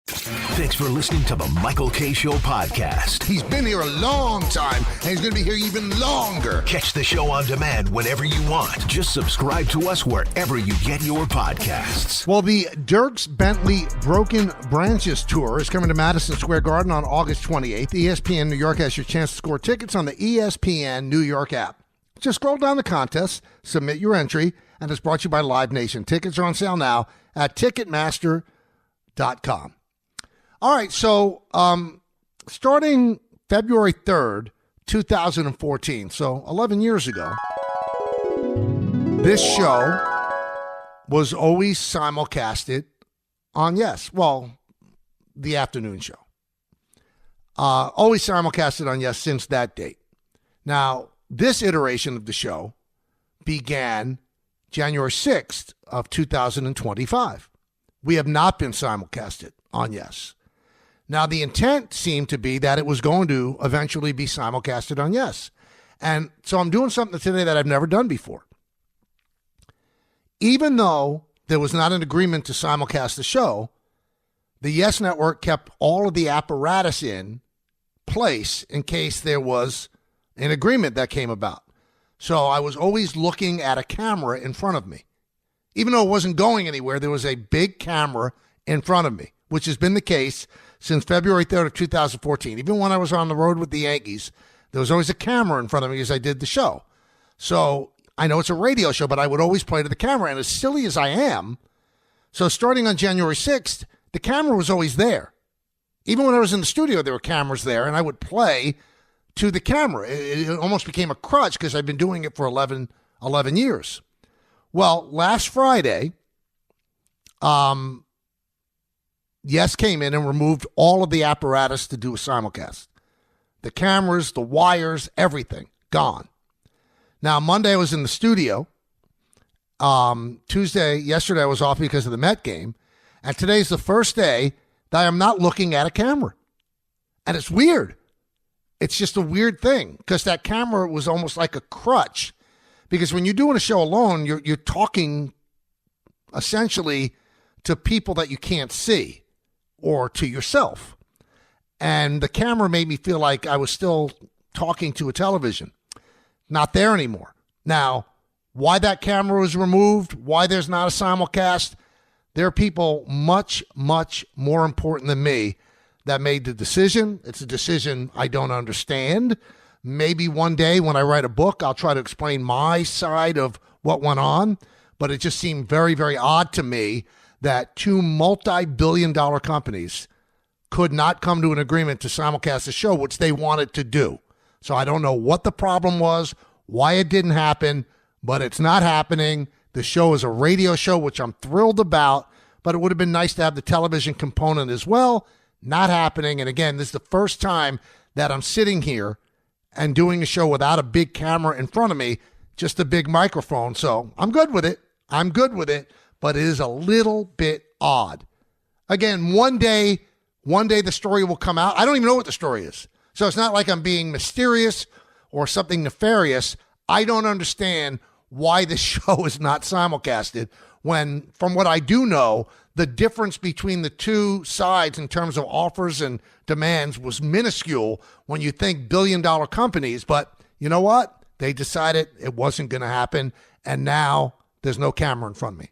Thanks for listening to the Michael K. Show podcast. He's been here a long time, and he's going to be here even longer. Catch the show on demand whenever you want. Just subscribe to us wherever you get your podcasts. Well, the Dierks Bentley Broken Branches Tour is coming to Madison Square Garden on August 28th. ESPN New York has your chance to score tickets on the ESPN New York app. Just scroll down the contest, submit your entry, and it's brought to you by Live Nation. Tickets are on sale now at Ticketmaster. All right, so starting February 3rd, 2014, so 11 years ago, this show was always simulcasted on Yes. Well, the afternoon show. Always simulcasted on Yes since that date. Now, this iteration of the show began January 6th of 2025. We have not been simulcasted on Yes. Now, the intent seemed to be that it was going to eventually be simulcasted on Yes. And so I'm doing something today that I've never done before. Even though there was not an agreement to simulcast the show, the Yes Network kept all of the apparatus in place in case there was an agreement that came about. So I was always looking at a camera in front of me. Even though it wasn't going anywhere, there was a big camera in front of me, which has been the case since February 3rd of 2014. Even when I was on the road with the Yankees, there was always a camera in front of me as I did the show. So I know it's a radio show, but I would always play to the camera. And as silly as I am, so starting on January 6th, the camera was always there. Even when I was in the studio, there were cameras there, and I would play to the camera. It almost became a crutch because I've been doing it for 11 years. Well, last Friday, Yes came in and removed all of the apparatus to do a simulcast. The cameras, the wires, everything, gone. Now, Monday I was in the studio. Yesterday I was off because of the Met game. And today's the first day that I'm not looking at a camera. And it's weird. It's just a weird thing because that camera was almost like a crutch. Because when you're doing a show alone, you're talking essentially to people that you can't see or to yourself. And the camera made me feel like I was still talking to a television. Not there anymore. Now, why that camera was removed, why there's not a simulcast, there are people much, much more important than me that made the decision. It's a decision I don't understand. Maybe one day when I write a book, I'll try to explain my side of what went on. But it just seemed very, very odd to me that two multi-billion-dollar companies could not come to an agreement to simulcast a show, which they wanted to do. So I don't know what the problem was, why it didn't happen, but it's not happening. The show is a radio show, which I'm thrilled about, but it would have been nice to have the television component as well. Not happening. And again, this is the first time that I'm sitting here and doing a show without a big camera in front of me, just a big microphone. So I'm good with it. But it is a little bit odd. Again, one day the story will come out. I don't even know what the story is. So it's not like I'm being mysterious or something nefarious. I don't understand why this show is not simulcasted when, from what I do know, the difference between the two sides in terms of offers and demands was minuscule when you think billion-dollar companies. But you know what? They decided it wasn't going to happen, and now there's no camera in front of me.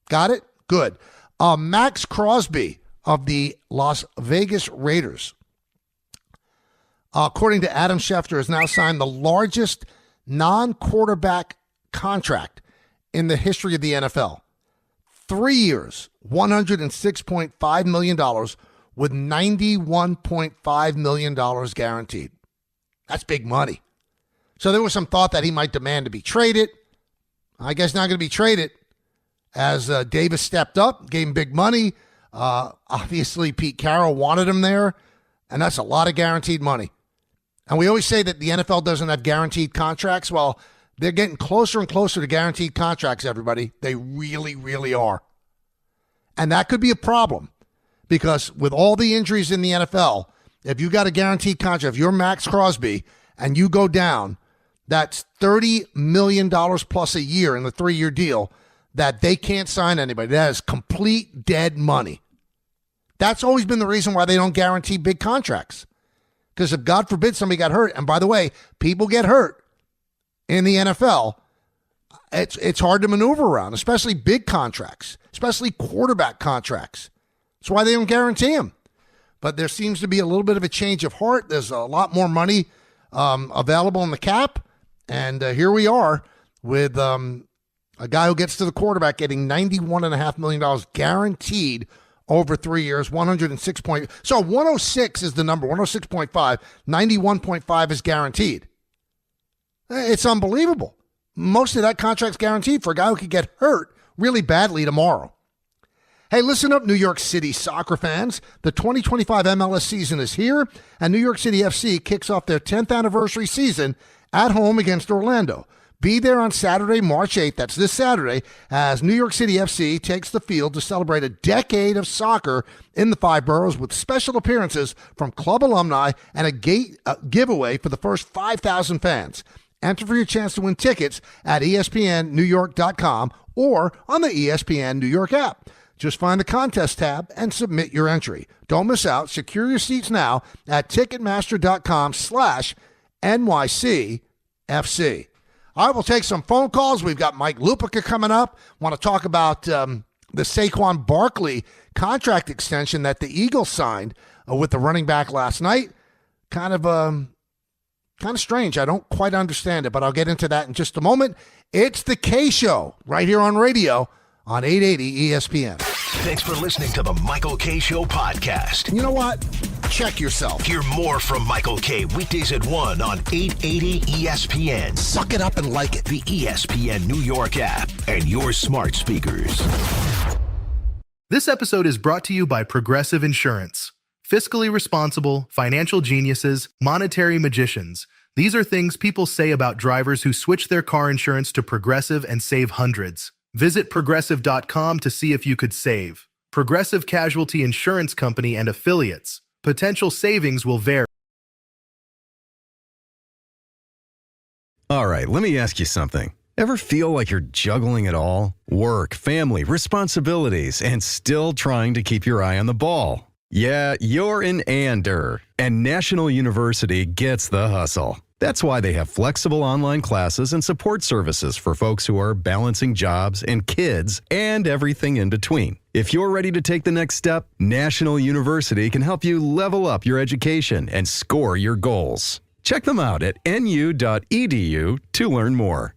Got it? Good. Max Crosby of the Las Vegas Raiders, according to Adam Schefter, has now signed the largest non-quarterback contract in the history of the NFL. 3 years, $106.5 million with $91.5 million guaranteed. That's big money. So there was some thought that he might demand to be traded. I guess not going to be traded as Davis stepped up, gave him big money. Obviously, Pete Carroll wanted him there, and that's a lot of guaranteed money. And we always say that the NFL doesn't have guaranteed contracts. Well, they're getting closer and closer to guaranteed contracts, everybody. They really, really are. And that could be a problem because with all the injuries in the NFL, if you got a guaranteed contract, if you're Max Crosby and you go down, that's $30 million plus a year in the 3-year deal that they can't sign anybody. That is complete dead money. That's always been the reason why they don't guarantee big contracts. Because if, God forbid, somebody got hurt, and by the way, people get hurt in the NFL, it's hard to maneuver around, especially big contracts, especially quarterback contracts. That's why they don't guarantee them. But there seems to be a little bit of a change of heart. There's a lot more money available in the cap. And here we are with a guy who gets to the quarterback getting $91.5 million guaranteed over 3 years, 106 point. So 106 is the number, 106.5, 91.5 is guaranteed. It's unbelievable. Most of that contract's guaranteed for a guy who could get hurt really badly tomorrow. Hey, listen up, New York City soccer fans. The 2025 MLS season is here, and New York City FC kicks off their 10th anniversary season at home against Orlando. Be there on Saturday, March 8th, that's this Saturday, as New York City FC takes the field to celebrate a decade of soccer in the five boroughs with special appearances from club alumni and a giveaway for the first 5,000 fans. Enter for your chance to win tickets at ESPNNewYork.com or on the ESPN New York app. Just find the contest tab and submit your entry. Don't miss out. Secure your seats now at Ticketmaster.com/NYCFC. All right, we'll take some phone calls. We've got Mike Lupica coming up. Want to talk about the Saquon Barkley contract extension that the Eagles signed with the running back last night. Kind of strange. I don't quite understand it, but I'll get into that in just a moment. It's the K Show right here on radio on 880 ESPN. Thanks for listening to the Michael K. Show podcast. You know what? Check yourself. Hear more from Michael K. weekdays at 1 on 880 ESPN. Suck it up and like it. The ESPN New York app and your smart speakers. This episode is brought to you by Progressive Insurance. Fiscally responsible, financial geniuses, monetary magicians. These are things people say about drivers who switch their car insurance to Progressive and save hundreds. Visit Progressive.com to see if you could save. Progressive Casualty Insurance Company and Affiliates. Potential savings will vary. All right, let me ask you something. Ever feel like you're juggling it all? Work, family, responsibilities, and still trying to keep your eye on the ball? Yeah, you're an ander, and National University gets the hustle. That's why they have flexible online classes and support services for folks who are balancing jobs and kids and everything in between. If you're ready to take the next step, National University can help you level up your education and score your goals. Check them out at nu.edu to learn more.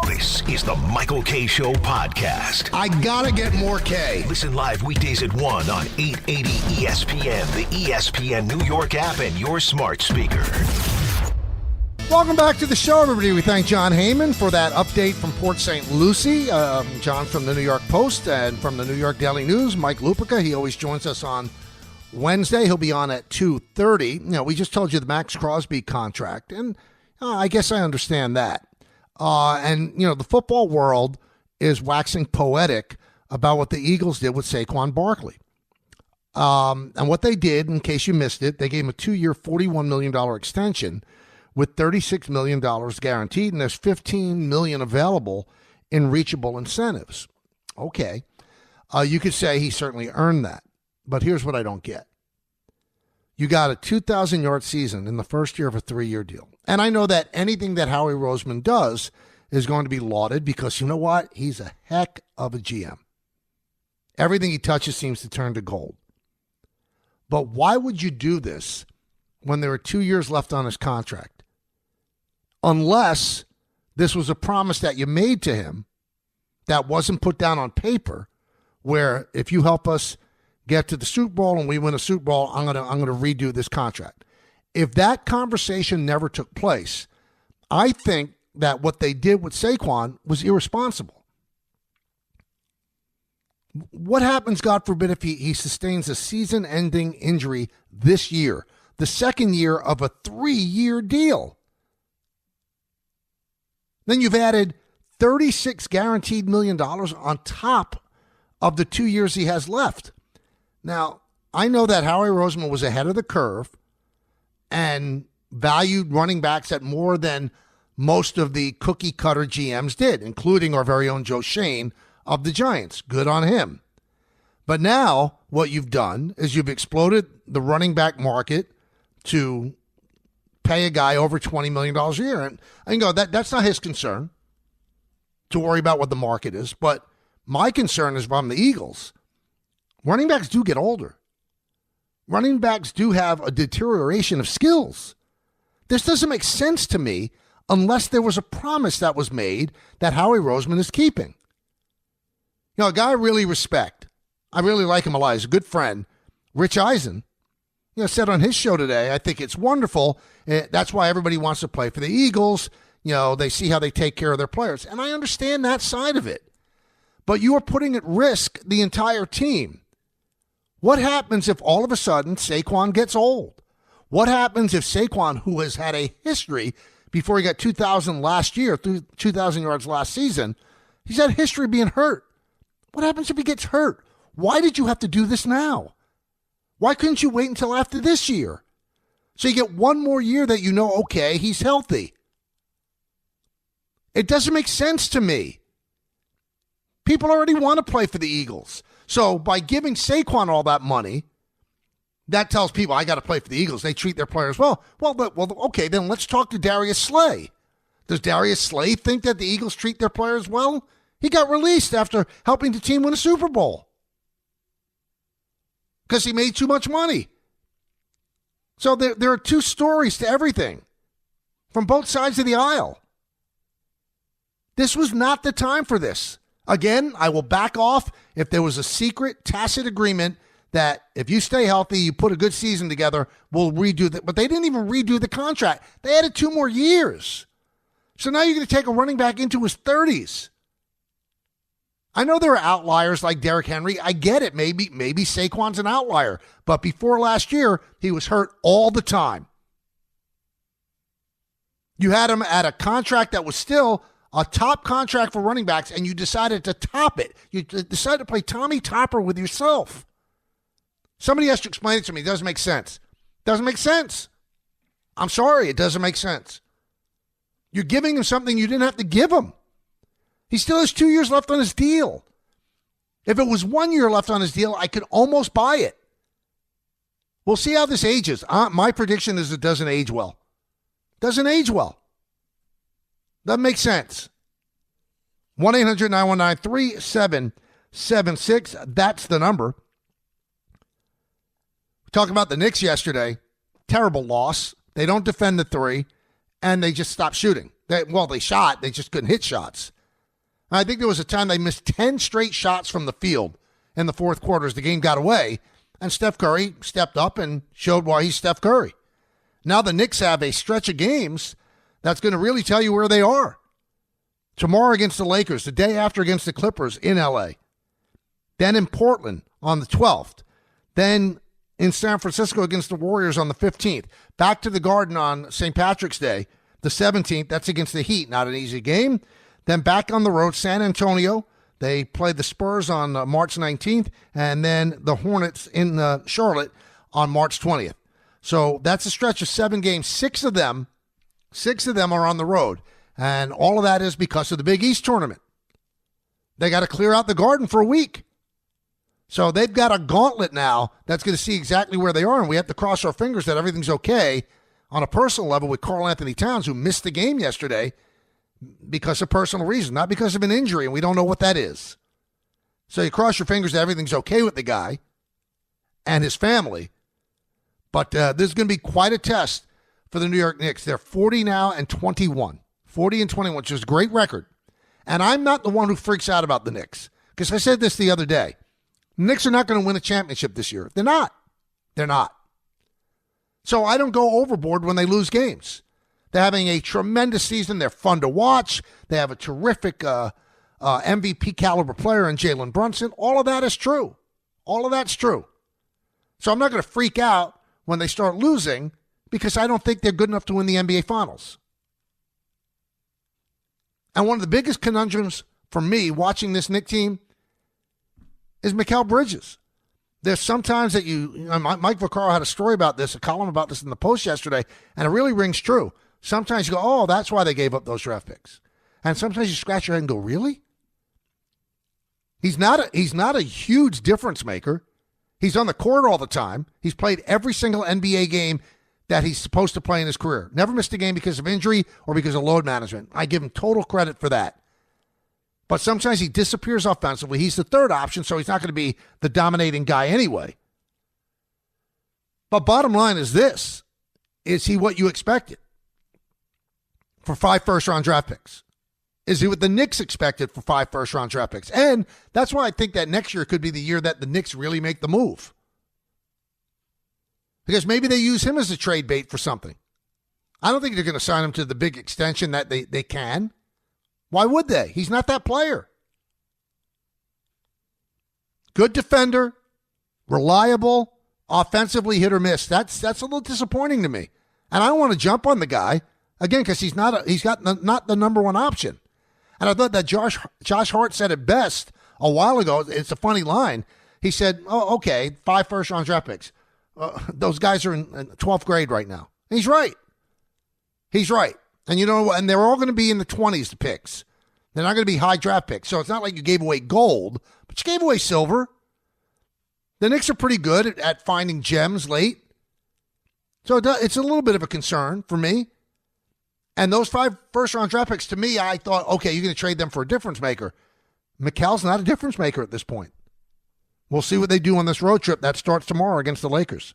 This is the Michael K. Show podcast. I gotta get more K. Listen live weekdays at 1 on 880 ESPN, the ESPN New York app, and your smart speaker. Welcome back to the show, everybody. We thank Jon Heyman for that update from Port St. Lucie. John from the New York Post and from the New York Daily News. Mike Lupica, he always joins us on Wednesday. He'll be on at 2:30. You know, we just told you the Max Crosby contract, and I guess I understand that. And, you know, the football world is waxing poetic about what the Eagles did with Saquon Barkley. And what they did, in case you missed it, they gave him a 2-year, $41 million extension with $36 million guaranteed, and there's $15 million available in reachable incentives. Okay. You could say he certainly earned that, but here's what I don't get. You got a 2,000-yard season in the first year of a 3-year deal. And I know that anything that Howie Roseman does is going to be lauded because, you know what? He's a heck of a GM. Everything he touches seems to turn to gold. But why would you do this when there are 2 years left on his contract? Unless this was a promise that you made to him that wasn't put down on paper, where if you help us get to the Super Bowl and we win a Super Bowl, I'm gonna redo this contract. If that conversation never took place, I think that what they did with Saquon was irresponsible. What happens, God forbid, if he sustains a season-ending injury this year, the second year of a 3-year deal? Then you've added $36 guaranteed million on top of the 2 years he has left. Now, I know that Howie Roseman was ahead of the curve and valued running backs at more than most of the cookie-cutter GMs did, including our very own Joe Shane of the Giants. Good on him. But now what you've done is you've exploded the running back market to pay a guy over $20 million a year. And I can go, that's not his concern to worry about what the market is. But my concern is from the Eagles. Running backs do get older. Running backs do have a deterioration of skills. This doesn't make sense to me unless there was a promise that was made that Howie Roseman is keeping. You know, a guy I really respect, I really like him a lot. He's a good friend. Rich Eisen, said on his show today, I think it's wonderful. That's why everybody wants to play for the Eagles. They see how they take care of their players. And I understand that side of it. But you are putting at risk the entire team. What happens if all of a sudden Saquon gets old? What happens if Saquon, who has had a history before he got 2,000 last year, 2,000 yards last season, he's had a history of being hurt. What happens if he gets hurt? Why did you have to do this now? Why couldn't you wait until after this year? So you get one more year that okay, he's healthy. It doesn't make sense to me. People already want to play for the Eagles. So by giving Saquon all that money, that tells people, I got to play for the Eagles. They treat their players well. Well, okay, then let's talk to Darius Slay. Does Darius Slay think that the Eagles treat their players well? He got released after helping the team win a Super Bowl because he made too much money. So there are two stories to everything from both sides of the aisle. This was not the time for this. Again, I will back off if there was a secret, tacit agreement that if you stay healthy, you put a good season together, we'll redo that. But they didn't even redo the contract. They added 2 more years. So now you're going to take a running back into his 30s. I know there are outliers like Derrick Henry. I get it. Maybe Saquon's an outlier. But before last year, he was hurt all the time. You had him at a contract that was still a top contract for running backs, and you decided to top it. You decided to play Tommy Topper with yourself. Somebody has to explain it to me. It doesn't make sense. Doesn't make sense. I'm sorry. It doesn't make sense. You're giving him something you didn't have to give him. He still has 2 years left on his deal. If it was 1 year left on his deal, I could almost buy it. We'll see how this ages. My prediction is it doesn't age well. Doesn't age well. Doesn't make sense. 1-800-919-3776. That's the number. We talked about the Knicks yesterday. Terrible loss. They don't defend the 3, and they just stopped shooting. They shot. They just couldn't hit shots. I think there was a time they missed 10 straight shots from the field in the fourth quarter as the game got away, and Steph Curry stepped up and showed why he's Steph Curry. Now the Knicks have a stretch of games that's going to really tell you where they are. Tomorrow against the Lakers, the day after against the Clippers in L.A., then in Portland on the 12th, then in San Francisco against the Warriors on the 15th, back to the Garden on St. Patrick's Day, the 17th, that's against the Heat, not an easy game. Then back on the road, San Antonio. They play the Spurs on March 19th, and then the Hornets in Charlotte on March 20th. So that's a stretch of 7 games. 6 of them are on the road, and all of that is because of the Big East tournament. They got to clear out the Garden for a week. So they've got a gauntlet now that's going to see exactly where they are, and we have to cross our fingers that everything's okay on a personal level with Karl Anthony Towns, who missed the game yesterday because of personal reason, not because of an injury, and we don't know what that is. So you cross your fingers that everything's okay with the guy and his family. But this is going to be quite a test for the New York Knicks. They're 40 now and 21. 40 and 21, which is a great record. And I'm not the one who freaks out about the Knicks, because I said this the other day. The Knicks are not going to win a championship this year. They're not. They're not. So I don't go overboard when they lose games. They're having a tremendous season. They're fun to watch. They have a terrific MVP caliber player in Jalen Brunson. All of that is true. All of that's true. So I'm not going to freak out when they start losing, because I don't think they're good enough to win the NBA Finals. And one of the biggest conundrums for me watching this Knicks team is Mikal Bridges. There's sometimes that Mike Vaccaro had a story about this, a column about this in the Post yesterday, and it really rings true. Sometimes you go, oh, that's why they gave up those draft picks. And sometimes you scratch your head and go, really? He's not a huge difference maker. He's on the court all the time. He's played every single NBA game that he's supposed to play in his career. Never missed a game because of injury or because of load management. I give him total credit for that. But sometimes he disappears offensively. He's the third option, so he's not going to be the dominating guy anyway. But bottom line is this. Is he what you expected for 5 first-round draft picks? is what the Knicks expected for 5 first-round draft picks. And that's why I think that next year could be the year that the Knicks really make the move. Because maybe they use him as a trade bait for something. I don't think they're going to sign him to the big extension that they can. Why would they? He's not that player. Good defender, reliable, offensively hit or miss. That's a little disappointing to me. And I don't want to jump on the guy, again, because he's not the number one option. And I thought that Josh Hart said it best a while ago. It's a funny line. He said, oh, okay, 5 first-round draft picks. Those guys are in 12th grade right now. And he's right. He's right. And you know, and they're all going to be in the 20s, the picks. They're not going to be high draft picks. So it's not like you gave away gold, but you gave away silver. The Knicks are pretty good at finding gems late. So it's a little bit of a concern for me. And those 5 first-round draft picks, to me, I thought, okay, you're going to trade them for a difference maker. Mikhal's not a difference maker at this point. We'll see what they do on this road trip that starts tomorrow against the Lakers.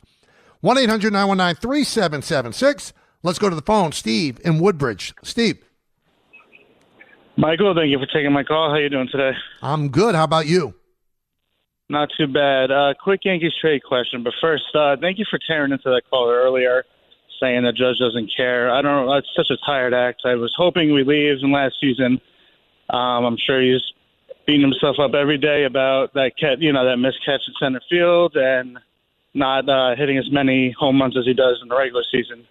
1-800-919-3776. Let's go to the phone. Steve in Woodbridge. Steve. Michael, thank you for taking my call. How are you doing today? I'm good. How about you? Not too bad. Quick Yankees trade question. But first, thank you for tearing into that caller earlier, saying that Judge doesn't care. I don't know. It's such a tired act. I was hoping we leave in last season. I'm sure he's beating himself up every day about that that missed catch in center field and not hitting as many home runs as he does in the regular season.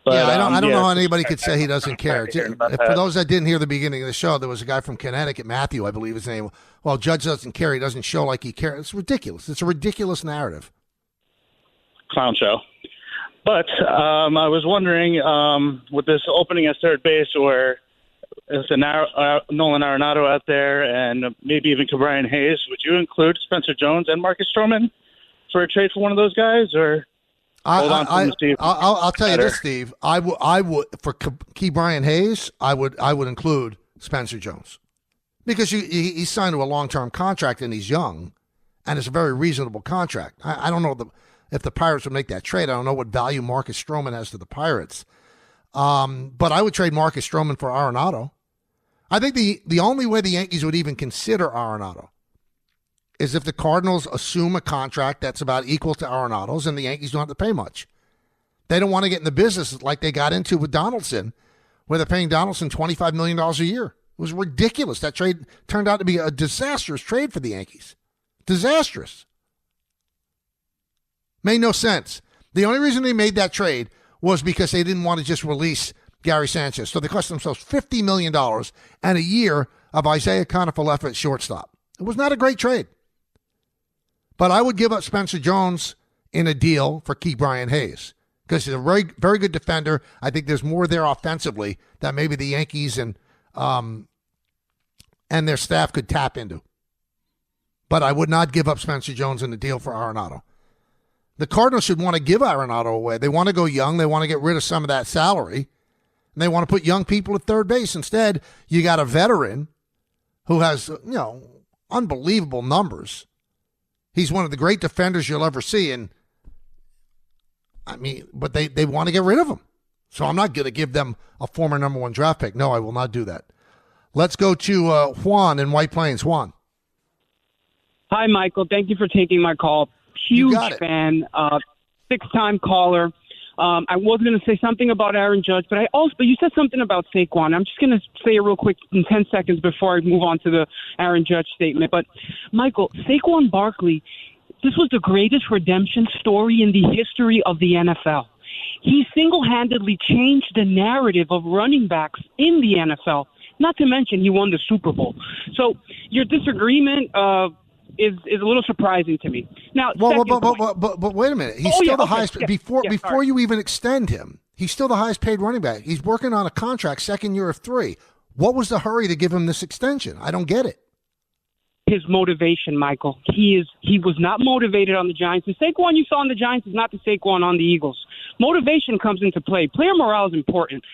But, I don't know how anybody could say he doesn't care. For those that didn't hear the beginning of the show, there was a guy from Connecticut, Matthew, I believe his name. Well, Judge doesn't care. He doesn't show like he cares. It's ridiculous. It's a ridiculous narrative. Clown show. But I was wondering, with this opening at third base, or is Nolan Arenado out there, and maybe even Brian Hayes, would you include Spencer Jones and Marcus Stroman for a trade for one of those guys, or hold on to them, Steve? I'll tell you this, Steve. I would for Brian Hayes, I would include Spencer Jones because he's signed to a long-term contract and he's young, and it's a very reasonable contract. I don't know if the Pirates would make that trade. I don't know what value Marcus Stroman has to the Pirates. But I would trade Marcus Stroman for Arenado. I think the only way the Yankees would even consider Arenado is if the Cardinals assume a contract that's about equal to Arenado's and the Yankees don't have to pay much. They don't want to get in the business like they got into with Donaldson, where they're paying Donaldson $25 million a year. It was ridiculous. That trade turned out to be a disastrous trade for the Yankees. Disastrous. Made no sense. The only reason they made that trade was because they didn't want to just release Gary Sanchez. So they cost themselves $50 million and a year of Isaiah Kiner-Falefa at shortstop. It was not a great trade. But I would give up Spencer Jones in a deal for Brian Hayes because he's a very, very good defender. I think there's more there offensively that maybe the Yankees and their staff could tap into. But I would not give up Spencer Jones in a deal for Arenado. The Cardinals should want to give Arenado away. They want to go young. They want to get rid of some of that salary. And they want to put young people at third base. Instead, you got a veteran who has, unbelievable numbers. He's one of the great defenders you'll ever see. And but they want to get rid of him. So I'm not going to give them a former number 1 draft pick. No, I will not do that. Let's go to Juan in White Plains. Juan. Hi, Michael. Thank you for taking my call. Huge fan, 6-time caller. I was going to say something about Aaron Judge, but you said something about Saquon. I'm just going to say it real quick in 10 seconds before I move on to the Aaron Judge statement. But, Michael, Saquon Barkley, this was the greatest redemption story in the history of the NFL. He single-handedly changed the narrative of running backs in the NFL, not to mention he won the Super Bowl. So your disagreement is a little surprising to me. Now, but wait a minute. He's still the highest before you even extend him. He's still the highest paid running back. He's working on a contract, second year of 3. What was the hurry to give him this extension? I don't get it. His motivation, Michael. He was not motivated on the Giants. The Saquon you saw on the Giants is not the Saquon on the Eagles. Motivation comes into play. Player morale is important.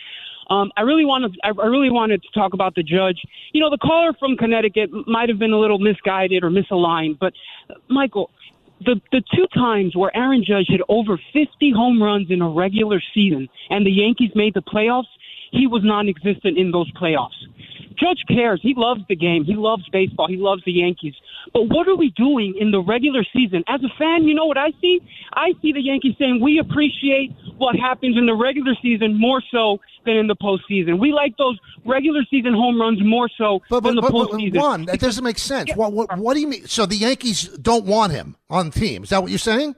I really wanted to talk about the Judge. The caller from Connecticut might have been a little misguided or misaligned, but Michael, the 2 times where Aaron Judge hit over 50 home runs in a regular season and the Yankees made the playoffs, he was non-existent in those playoffs. Judge cares. He loves the game. He loves baseball. He loves the Yankees. But what are we doing in the regular season? As a fan, you know what I see? I see the Yankees saying we appreciate what happens in the regular season more so than in the postseason. We like those regular season home runs more so than the postseason. Juan, that doesn't make sense. What do you mean? So the Yankees don't want him on the team. Is that what you're saying?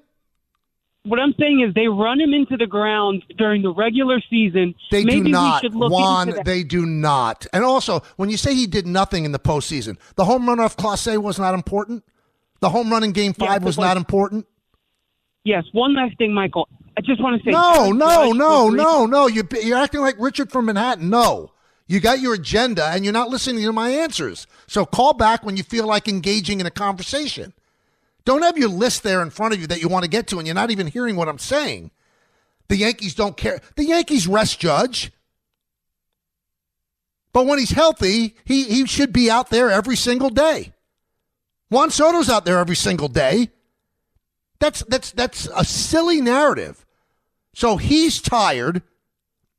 What I'm saying is they run him into the ground during the regular season. They Maybe do not, we should look Juan. into that. They do not. And also, when you say he did nothing in the postseason, the home run off Clase was not important. The home run in Game 5 was not important. Yes. One last thing, Michael. I just want to say. No. You're acting like Richard from Manhattan. No. You got your agenda, and you're not listening to my answers. So call back when you feel like engaging in a conversation. Don't have your list there in front of you that you want to get to, and you're not even hearing what I'm saying. The Yankees don't care. The Yankees rest Judge. But when he's healthy, he should be out there every single day. Juan Soto's out there every single day. That's a silly narrative. So he's tired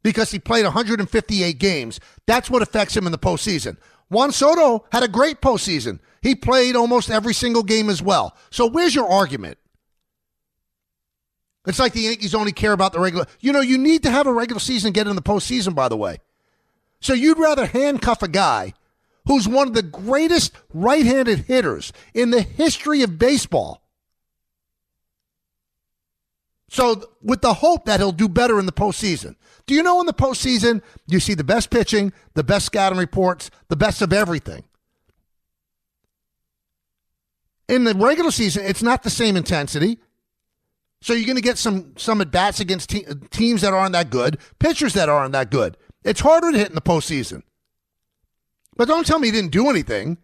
because he played 158 games. That's what affects him in the postseason. Juan Soto had a great postseason. He played almost every single game as well. So where's your argument? It's like the Yankees only care about the regular. You know, you need to have a regular season get in the postseason, by the way. So you'd rather handcuff a guy who's one of the greatest right-handed hitters in the history of baseball. So with the hope that he'll do better in the postseason. Do you know in the postseason, you see the best pitching, the best scouting reports, the best of everything. In the regular season, it's not the same intensity. So you're going to get some at-bats against teams that aren't that good, pitchers that aren't that good. It's harder to hit in the postseason. But don't tell me he didn't do anything.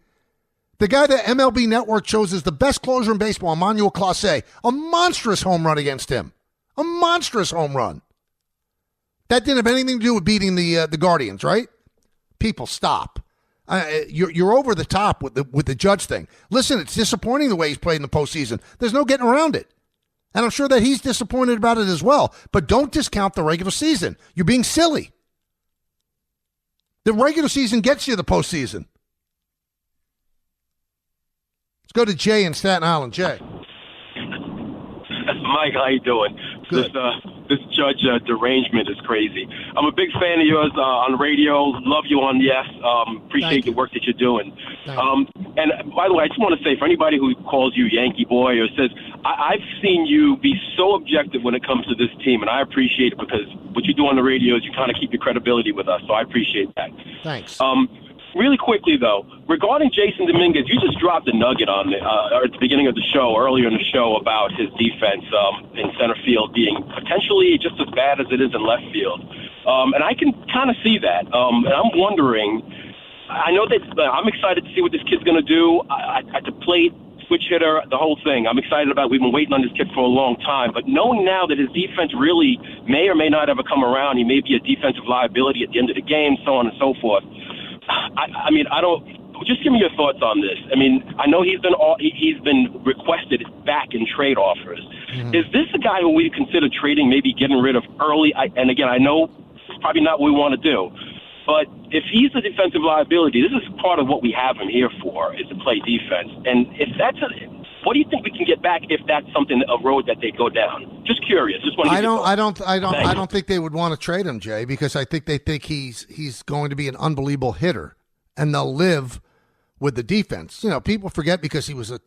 The guy that MLB Network chose as the best closer in baseball, Emmanuel Clase, a monstrous home run against him. A monstrous home run. That didn't have anything to do with beating the Guardians, right? People, stop. You're over the top with the Judge thing. Listen, it's disappointing the way he's played in the postseason. There's no getting around it. And I'm sure that he's disappointed about it as well. But don't discount the regular season. You're being silly. The regular season gets you the postseason. Let's go to Jay in Staten Island. Jay. Mike, how you doing? Good. This Judge derangement is crazy. I'm a big fan of yours on the radio. Love you on Yes. Appreciate the work that you're doing. And by the way, I just want to say, for anybody who calls you Yankee boy or says, I've seen you be so objective when it comes to this team, and I appreciate it because what you do on the radio is you kind of keep your credibility with us, so I appreciate that. Thanks. Really quickly, though, regarding Jason Dominguez, you just dropped a nugget on at the beginning of the show, earlier in the show, about his defense in center field being potentially just as bad as it is in left field. And I can kind of see that. And I'm wondering, I know that I'm excited to see what this kid's going to do at the plate, switch hitter, the whole thing. I'm excited about it. We've been waiting on this kid for a long time. But knowing now that his defense really may or may not ever come around, he may be a defensive liability at the end of the game, so on and so forth. I mean, I don't. Just give me your thoughts on this. I mean, I know he's been requested back in trade offers. Mm-hmm. Is this a guy who we consider trading, maybe getting rid of early? And again, I know it's probably not what we want to do, but if he's a defensive liability, this is part of what we have him here for, is to play defense. And if that's what do you think we can get back if that's something, a road that they go down? Just curious. Just want to I don't think they would want to trade him, Jay, because I think they think he's going to be an unbelievable hitter, and they'll live with the defense. You know, people forget because he was a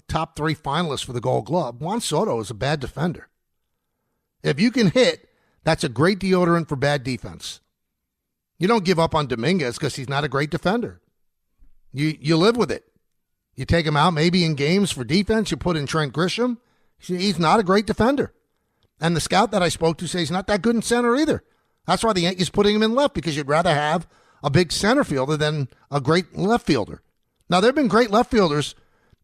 top 3 finalist for the Gold Glove. Juan Soto is a bad defender. If you can hit, that's a great deodorant for bad defense. You don't give up on Dominguez because he's not a great defender. You live with it. You take him out maybe in games for defense. You put in Trent Grisham. He's not a great defender. And the scout that I spoke to says he's not that good in center either. That's why the Yankees putting him in left, because you'd rather have a big center fielder than a great left fielder. Now, there have been great left fielders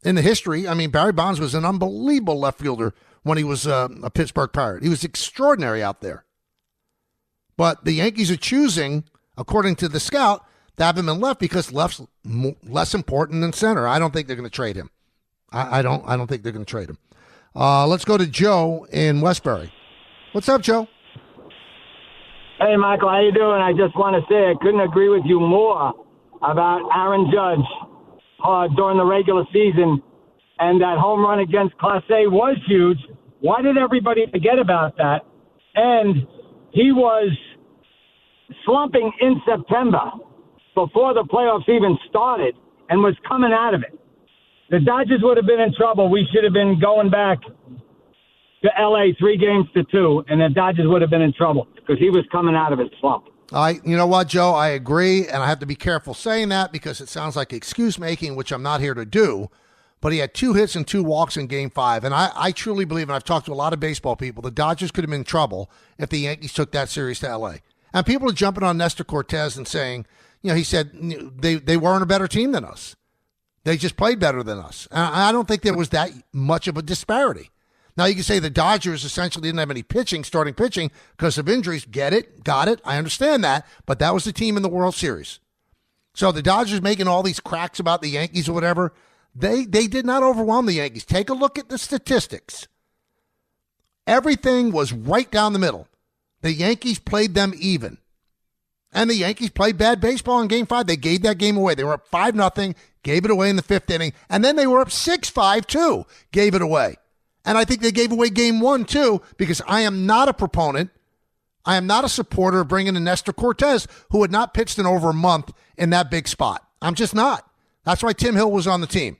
in the history. I mean, Barry Bonds was an unbelievable left fielder when he was a Pittsburgh Pirate. He was extraordinary out there. But the Yankees are choosing, according to the scout, to have him in left because left's less important than center. I don't think they're going to trade him. I don't think they're going to trade him. Let's go to Joe in Westbury. What's up, Joe? Hey, Michael, how you doing? I just want to say I couldn't agree with you more about Aaron Judge during the regular season, and that home run against Class A was huge. Why did everybody forget about that? And he was slumping in September before the playoffs even started and was coming out of it. The Dodgers would have been in trouble. We should have been going back to L.A. 3-2, and the Dodgers would have been in trouble because he was coming out of his slump. You know what, Joe? I agree, and I have to be careful saying that because it sounds like excuse making, which I'm not here to do. But he had 2 hits and 2 walks in Game 5, and I truly believe, and I've talked to a lot of baseball people, the Dodgers could have been in trouble if the Yankees took that series to L.A. And people are jumping on Nestor Cortez and saying, he said they weren't a better team than us. They just played better than us. And I don't think there was that much of a disparity. Now, you can say the Dodgers essentially didn't have any starting pitching because of injuries. Get it, got it, I understand that, but that was the team in the World Series. So the Dodgers making all these cracks about the Yankees or whatever, they did not overwhelm the Yankees. Take a look at the statistics. Everything was right down the middle. The Yankees played them even. And the Yankees played bad baseball in Game 5. They gave that game away. They were up 5-0, gave it away in the 5th inning, and then they were up 6-5 too, gave it away. And I think they gave away Game 1 too, because I am not a proponent, I am not a supporter of bringing in Nestor Cortez, who had not pitched in over a month in that big spot. I'm just not. That's why Tim Hill was on the team.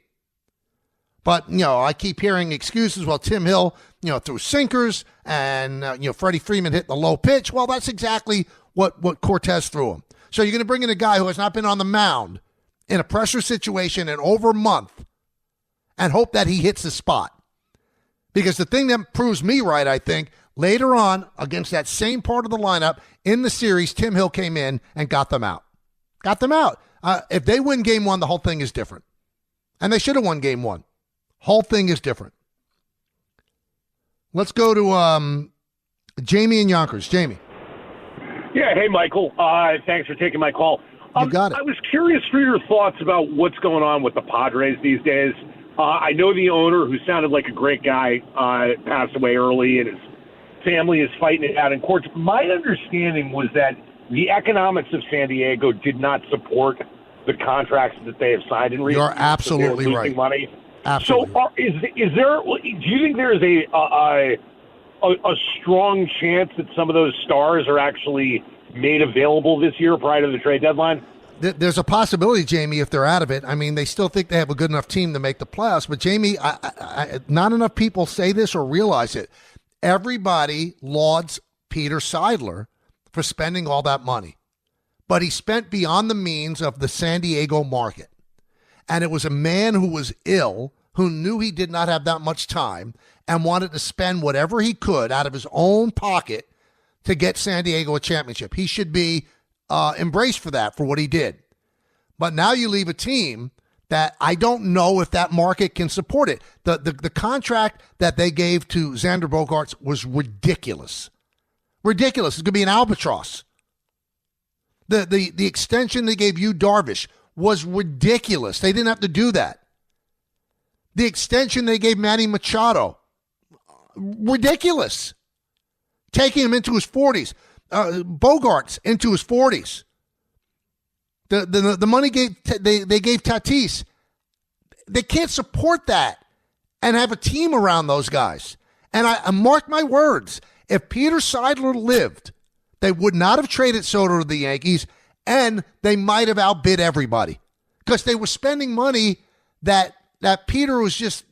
But, I keep hearing excuses. Well, Tim Hill, threw sinkers and, Freddie Freeman hit the low pitch. Well, that's exactly what Cortez threw him. So you're going to bring in a guy who has not been on the mound in a pressure situation in over a month and hope that he hits the spot. Because the thing that proves me right, I think, later on against that same part of the lineup in the series, Tim Hill came in and got them out. If they win Game 1, the whole thing is different. And they should have won Game 1. Whole thing is different. Let's go to Jamie in Yonkers. Jamie. Yeah, hey, Michael. Thanks for taking my call. You got it. I was curious for your thoughts about what's going on with the Padres these days. I know the owner, who sounded like a great guy, passed away early, and his family is fighting it out in courts. My understanding was that the economics of San Diego did not support the contracts that they have signed in recent years. You're absolutely right. Money. Absolutely. So, is there? Do you think there is a strong chance that some of those stars are actually made available this year prior to the trade deadline? There's a possibility, Jamie, if they're out of it. I mean, they still think they have a good enough team to make the playoffs. But, Jamie, not enough people say this or realize it. Everybody lauds Peter Seidler for spending all that money. But he spent beyond the means of the San Diego market. And it was a man who was ill, who knew he did not have that much time, and wanted to spend whatever he could out of his own pocket to get San Diego a championship. He should be embraced for that, for what he did. But now you leave a team that I don't know if that market can support it. The contract that they gave to Xander Bogaerts was ridiculous. Ridiculous. It's going to be an albatross. The extension they gave you, Darvish, was ridiculous. They didn't have to do that. The extension they gave Manny Machado, ridiculous. Taking him into his 40s. Bogarts into his 40s. The money they gave Tatis. They can't support that and have a team around those guys. And I mark my words, if Peter Seidler lived, they would not have traded Soto to the Yankees, and they might have outbid everybody because they were spending money that Peter was just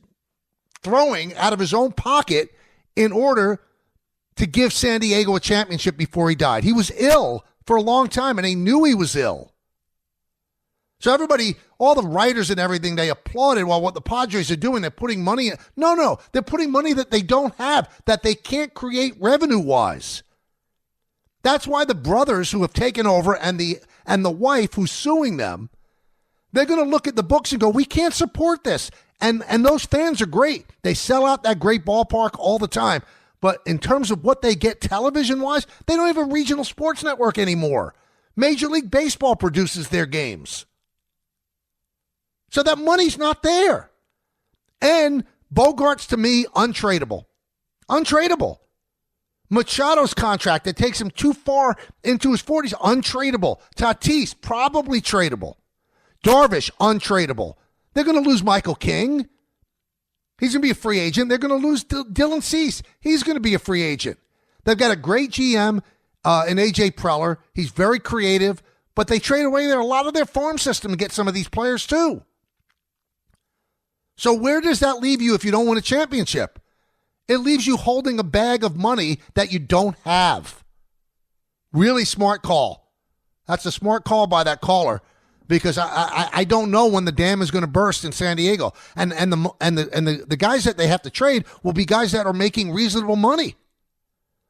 throwing out of his own pocket in order to give San Diego a championship before he died. He was ill for a long time, and they knew he was ill. So everybody, all the writers and everything, they applauded while what the Padres are doing, they're putting money in. No, they're putting money that they don't have, that they can't create revenue-wise. That's why the brothers who have taken over and the wife who's suing them, they're going to look at the books and go, we can't support this. And those fans are great. They sell out that great ballpark all the time. But in terms of what they get television-wise, they don't have a regional sports network anymore. Major League Baseball produces their games. So that money's not there. And Bogarts, to me, untradeable. Untradeable. Machado's contract that takes him too far into his 40s, untradeable. Tatis, probably tradable. Darvish, untradeable. They're going to lose Michael King. He's going to be a free agent. They're going to lose Dylan Cease. He's going to be a free agent. They've got a great GM in A.J. Preller. He's very creative, but they trade away a lot of their farm system to get some of these players too. So where does that leave you if you don't win a championship? It leaves you holding a bag of money that you don't have. Really smart call. That's a smart call by that caller, because I don't know when the dam is going to burst in San Diego, and the guys that they have to trade will be guys that are making reasonable money,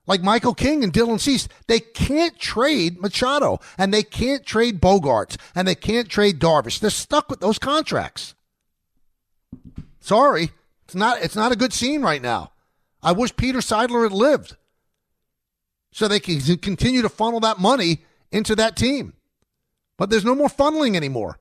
like Michael King and Dylan Cease. They can't trade Machado, and they can't trade Bogarts, and they can't trade Darvish. They're stuck with those contracts. Sorry, it's not a good scene right now. I wish Peter Seidler had lived so they can continue to funnel that money into that team. But there's no more funneling anymore.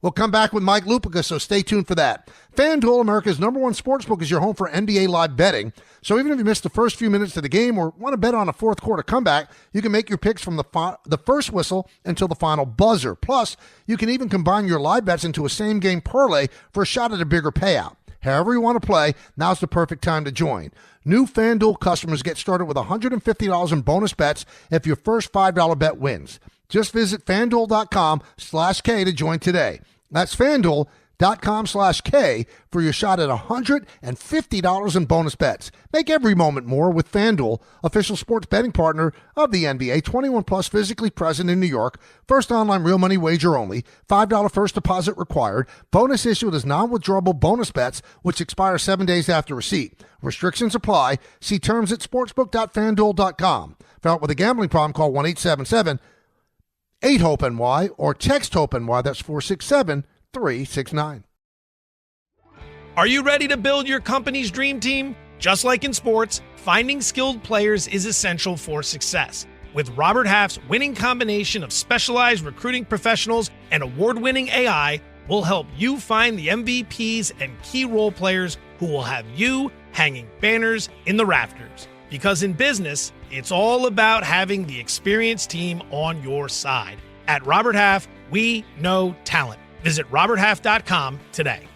We'll come back with Mike Lupica, so stay tuned for that. FanDuel, America's #1 sportsbook, is your home for NBA live betting. So even if you missed the first few minutes of the game or want to bet on a fourth quarter comeback, you can make your picks from the first whistle until the final buzzer. Plus, you can even combine your live bets into a same-game parlay for a shot at a bigger payout. However you want to play, now's the perfect time to join. New FanDuel customers get started with $150 in bonus bets if your first $5 bet wins. Just visit FanDuel.com/K to join today. That's FanDuel.com/K for your shot at $150 in bonus bets. Make every moment more with FanDuel, official sports betting partner of the NBA. 21 plus, physically present in New York. First online real money wager only. $5 first deposit required. Bonus issued as non-withdrawable bonus bets, which expire 7 days after receipt. Restrictions apply. See terms at sportsbook.fanduel.com. For help with a gambling problem, call 1-877-8-HOPE-NY or text HOPE-NY. That's 467-369. Are you ready to build your company's dream team? Just like in sports, finding skilled players is essential for success. With Robert Half's winning combination of specialized recruiting professionals and award-winning AI, we'll help you find the MVPs and key role players who will have you hanging banners in the rafters. Because in business, it's all about having the experienced team on your side. At Robert Half, we know talent. Visit roberthalf.com today.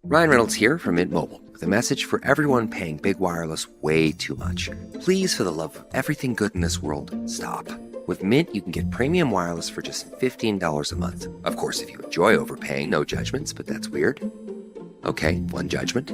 Ryan Reynolds here from Mint Mobile with a message for everyone paying big wireless way too much. Please, for the love of everything good in this world, stop. With Mint, you can get premium wireless for just $15 a month. Of course, if you enjoy overpaying, no judgments, but that's weird. Okay, one judgment.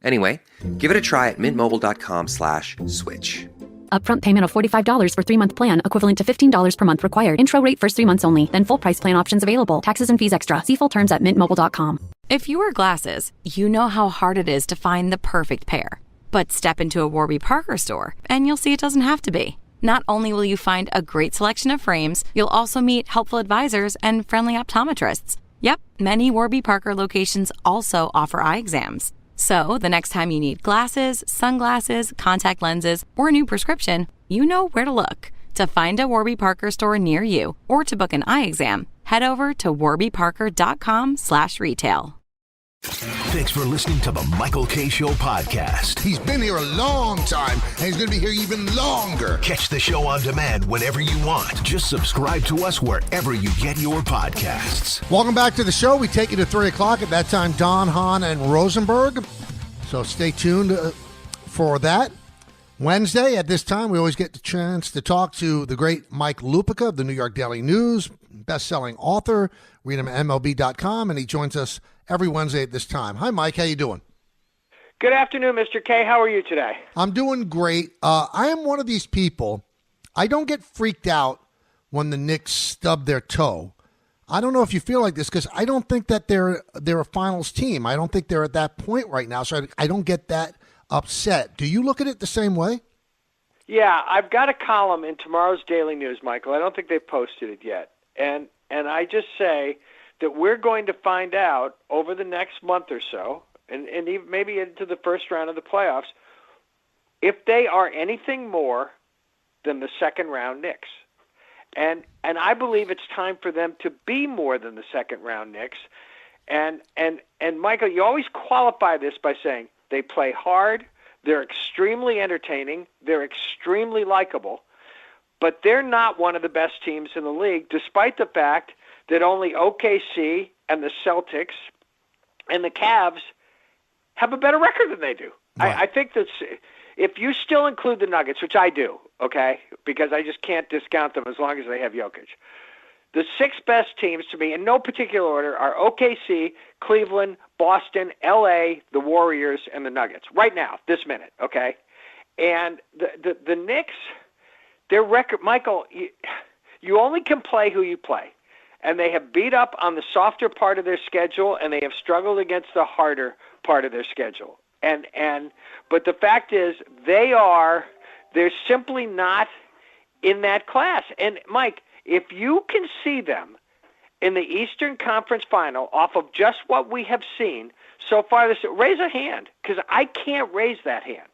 Anyway, give it a try at mintmobile.com/switch. Upfront payment of $45 for 3-month plan, equivalent to $15 per month required. Intro rate first 3 months only, then full price plan options available. Taxes and fees extra. See full terms at mintmobile.com. If you wear glasses, you know how hard it is to find the perfect pair. But step into a Warby Parker store, and you'll see it doesn't have to be. Not only will you find a great selection of frames, you'll also meet helpful advisors and friendly optometrists. Yep, many Warby Parker locations also offer eye exams. So the next time you need glasses, sunglasses, contact lenses, or a new prescription, you know where to look. To find a Warby Parker store near you or to book an eye exam, head over to warbyparker.com/retail. Thanks for listening to the Michael K. Show podcast. He's been here a long time, and he's going to be here even longer. Catch the show on demand whenever you want. Just subscribe to us wherever you get your podcasts. Welcome back to the show. We take you to 3 o'clock. At that time, Don, Hahn, and Rosenberg. So stay tuned for that. Wednesday at this time, we always get the chance to talk to the great Mike Lupica of the New York Daily News, best-selling author. Read him at MLB.com, and he joins us every Wednesday at this time. Hi, Mike. How you doing? Good afternoon, Mr. K. How are you today? I'm doing great. I am one of these people. I don't get freaked out when the Knicks stub their toe. I don't know if you feel like this because I don't think that they're a finals team. I don't think they're at that point right now, so I don't get that upset. Do you look at it the same way? Yeah, I've got a column in tomorrow's Daily News, Michael. I don't think they've posted it yet. And I just say that we're going to find out over the next month or so, and even maybe into the first round of the playoffs, if they are anything more than the second-round Knicks. And I believe it's time for them to be more than the second-round Knicks. And Michael, you always qualify this by saying they play hard, They're extremely entertaining. They're extremely likable. But they're not one of the best teams in the league, despite the fact that only OKC and the Celtics and the Cavs have a better record than they do. Right. I think that if you still include the Nuggets, which I do, okay, because I just can't discount them as long as they have Jokic. The 6 best teams to me, in no particular order, are OKC, Cleveland, Boston, LA, the Warriors, and the Nuggets. Right now, this minute, okay? And the Knicks, their record, Michael, you only can play who you play. And they have beat up on the softer part of their schedule, and they have struggled against the harder part of their schedule. But the fact is, they're simply not in that class. And Mike, if you can see them in the Eastern Conference Final off of just what we have seen so far, raise a hand, because I can't raise that hand.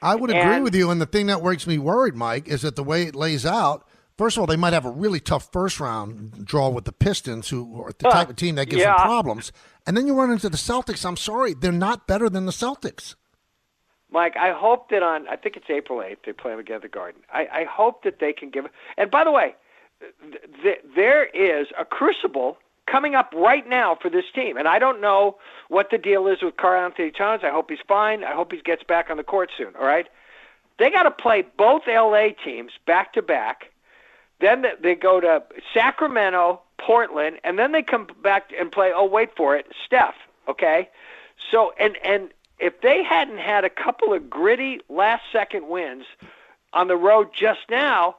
I would agree with you, and the thing that makes me worried, Mike, is that the way it lays out, first of all, they might have a really tough first-round draw with the Pistons, who are the type of team that gives them problems. And then you run into the Celtics. I'm sorry, they're not better than the Celtics. Mike, I hope that I think it's April 8th, they play them again at the Garden. I hope that they can give – and by the way, there is a crucible coming up right now for this team. And I don't know what the deal is with Karl-Anthony Towns. I hope he's fine. I hope he gets back on the court soon, all right? They got to play both L.A. teams back-to-back. Then they go to Sacramento, Portland, and then they come back and play, oh, wait for it, Steph, okay? So, and if they hadn't had a couple of gritty last-second wins on the road just now,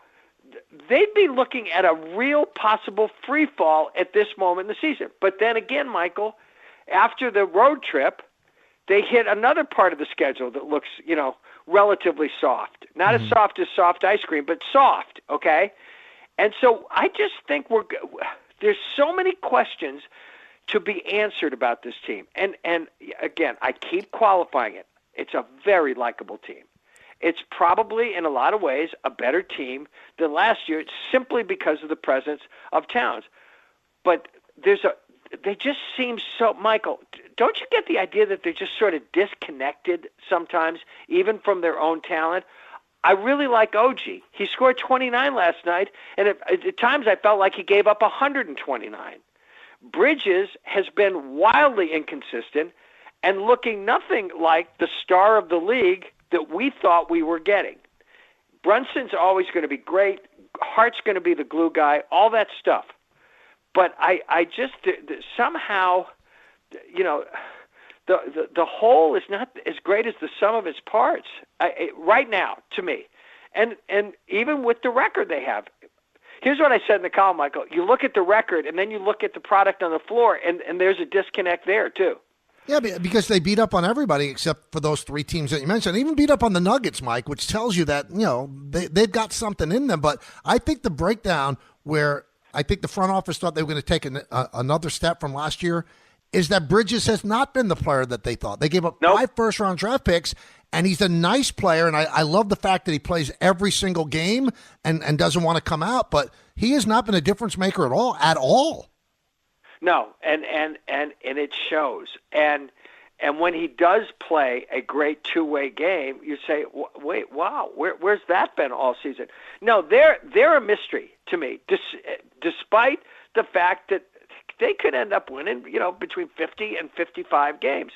they'd be looking at a real possible free fall at this moment in the season. But then again, Michael, after the road trip, they hit another part of the schedule that looks, relatively soft. Not as soft as soft ice cream, but soft, okay? And so I just think there's so many questions to be answered about this team. And again, I keep qualifying it. It's a very likable team. It's probably, in a lot of ways, a better team than last year simply because of the presence of Towns. But they just seem so, Michael, don't you get the idea that they're just sort of disconnected sometimes, even from their own talent? I really like OG. He scored 29 last night, and at times I felt like he gave up 129. Bridges has been wildly inconsistent and looking nothing like the star of the league that we thought we were getting. Brunson's always going to be great. Hart's going to be the glue guy, all that stuff. But I just somehow, the whole is not as great as the sum of its parts right now to me. And even with the record they have. Here's what I said in the column, Michael. You look at the record, and then you look at the product on the floor, and there's a disconnect there, too. Yeah, because they beat up on everybody except for those 3 teams that you mentioned. They even beat up on the Nuggets, Mike, which tells you that, they've got something in them. But I think the breakdown where I think the front office thought they were going to take another step from last year is that Bridges has not been the player that they thought. They gave up 5 first-round draft picks, and he's a nice player, and I love the fact that he plays every single game and doesn't want to come out. But he has not been a difference maker at all. No, and it shows. And when he does play a great two-way game, you say, wait, wow, where's that been all season? No, they're a mystery to me, despite the fact that they could end up winning, between 50 and 55 games.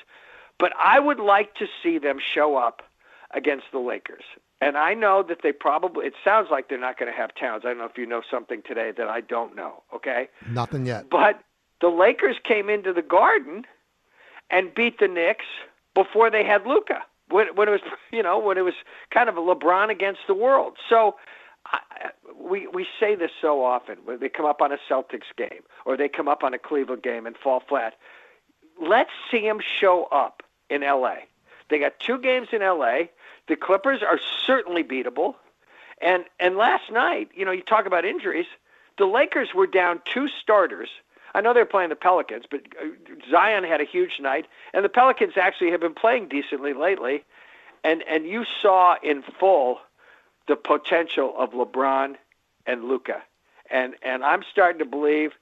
But I would like to see them show up against the Lakers. And I know that it sounds like they're not going to have Towns. I don't know if you know something today that I don't know, okay? Nothing yet. But the Lakers came into the Garden and beat the Knicks before they had Luka. When it was kind of a LeBron against the world. So we say this so often when they come up on a Celtics game or they come up on a Cleveland game and fall flat. Let's see them show up in L.A. They got 2 games in L.A. The Clippers are certainly beatable. And last night, you talk about injuries, the Lakers were down 2 starters. I know they're playing the Pelicans, but Zion had a huge night, and the Pelicans actually have been playing decently lately. And you saw in full the potential of LeBron and Luka. And I'm starting to believe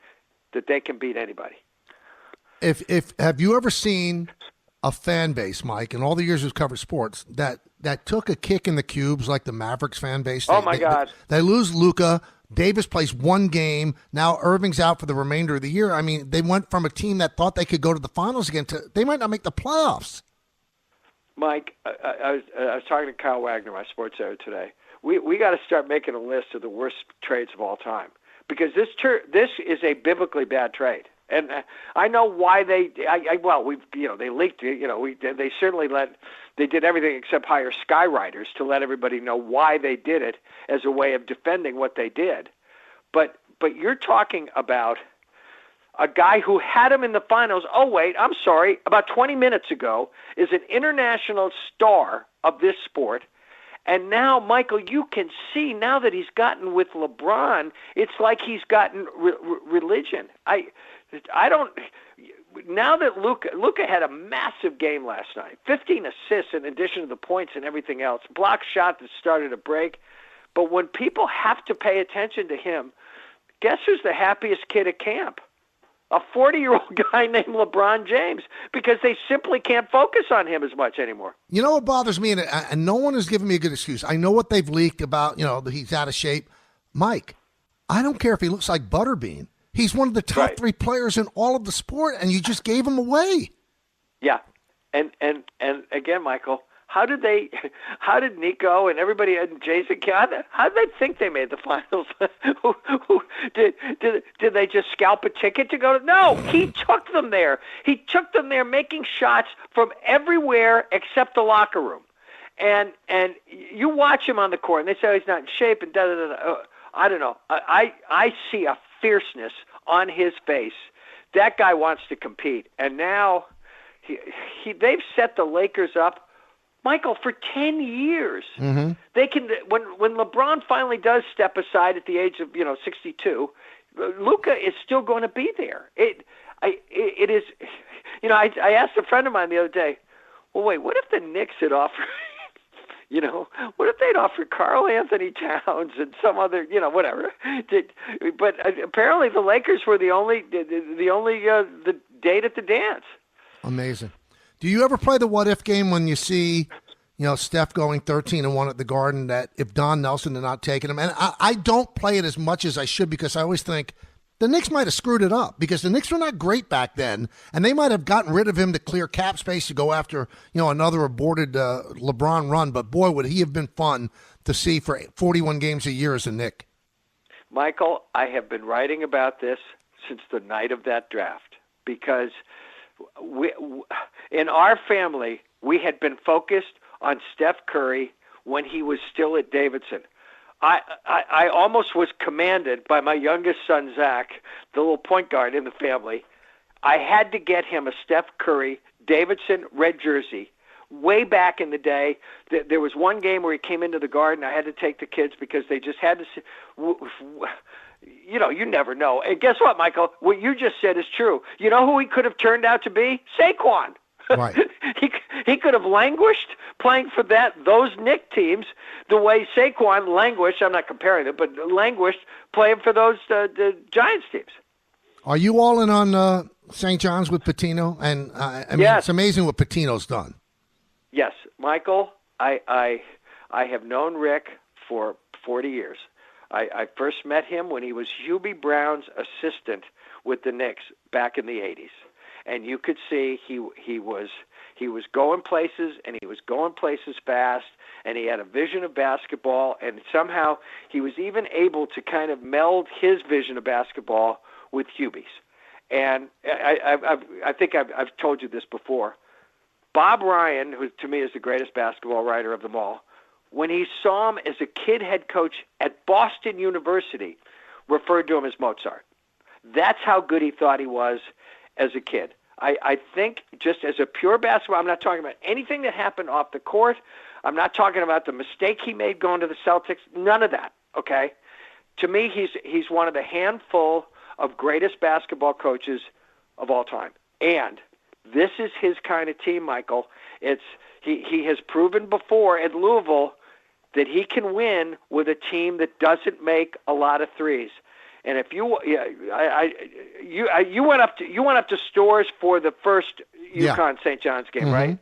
that they can beat anybody. If have you ever seen a fan base, Mike, in all the years we've covered sports, that took a kick in the cubes like the Mavericks fan base. Oh, my God. They lose Luka. Davis plays one game. Now Irving's out for the remainder of the year. I mean, they went from a team that thought they could go to the finals again to they might not make the playoffs. Mike, I was talking to Kyle Wagner, my sports editor, today. We got to start making a list of the worst trades of all time because this is a biblically bad trade. And I know why they leaked it. They certainly they did everything except hire skywriters to let everybody know why they did it as a way of defending what they did. But you're talking about a guy who had him in the finals. Oh wait, I'm sorry. About 20 minutes ago, is an international star of this sport. And now, Michael, you can see now that he's gotten with LeBron, it's like he's gotten religion. I don't. Now that Luka had a massive game last night, 15 assists in addition to the points and everything else, block shot that started a break. But when people have to pay attention to him, guess who's the happiest kid at camp? A 40-year-old guy named LeBron James, because they simply can't focus on him as much anymore. You know what bothers me, and no one has given me a good excuse. I know what they've leaked about, that he's out of shape. Mike, I don't care if he looks like Butterbean. He's one of the top three players in all of the sport, and you just gave him away. Yeah, and again, Michael, how did Nico and everybody and Jason, how did they think they made the finals? Did they just scalp a ticket to go to? No, he took them there. He took them there, making shots from everywhere except the locker room. And you watch him on the court, and they say he's not in shape, and da-da-da-da. I don't know. I see a fierceness on his face. That guy wants to compete, and now they've set the Lakers up, Michael, for 10 years. Mm-hmm. They can when LeBron finally does step aside at the age of 62, Luka is still going to be there. It is. I asked a friend of mine the other day, well, wait, what if the Knicks had offered? What if they'd offered Karl Anthony Towns and some other, whatever? But apparently the Lakers were the only the date at the dance. Amazing. Do you ever play the what if game when you see, Steph going 13-1 at the Garden, that if Don Nelson had not taken him? And I don't play it as much as I should because I always think the Knicks might have screwed it up because the Knicks were not great back then, and they might have gotten rid of him to clear cap space to go after, another aborted LeBron run. But boy, would he have been fun to see for 41 games a year as a Knick. Michael, I have been writing about this since the night of that draft because in our family, we had been focused on Steph Curry when he was still at Davidson. I almost was commanded by my youngest son, Zach, the little point guard in the family. I had to get him a Steph Curry Davidson red jersey. Way back in the day, there was one game where he came into the Garden. I had to take the kids because they just had to see. You never know. And guess what, Michael? What you just said is true. You know who he could have turned out to be? Saquon. Right. He could have languished playing for those Knicks teams the way Saquon languished. I'm not comparing it, but languished playing for those the Giants teams. Are you all in on St. John's with Pitino? And yes. It's amazing what Pitino's done. Yes, Michael. I have known Rick for 40 years. I first met him when he was Hubie Brown's assistant with the Knicks back in the 80s. And you could see he was going places, and he was going places fast, and he had a vision of basketball, and somehow he was even able to kind of meld his vision of basketball with Hubie's. And I think I've told you this before. Bob Ryan, who to me is the greatest basketball writer of them all, when he saw him as a kid head coach at Boston University, referred to him as Mozart. That's how good he thought he was as a kid. I think just as a pure basketball, I'm not talking about anything that happened off the court. I'm not talking about the mistake he made going to the Celtics. None of that, okay? To me, he's one of the handful of greatest basketball coaches of all time. And this is his kind of team, Michael. He has proven before at Louisville that he can win with a team that doesn't make a lot of threes. And if you you went up to Stores for the first UConn St. John's game, right?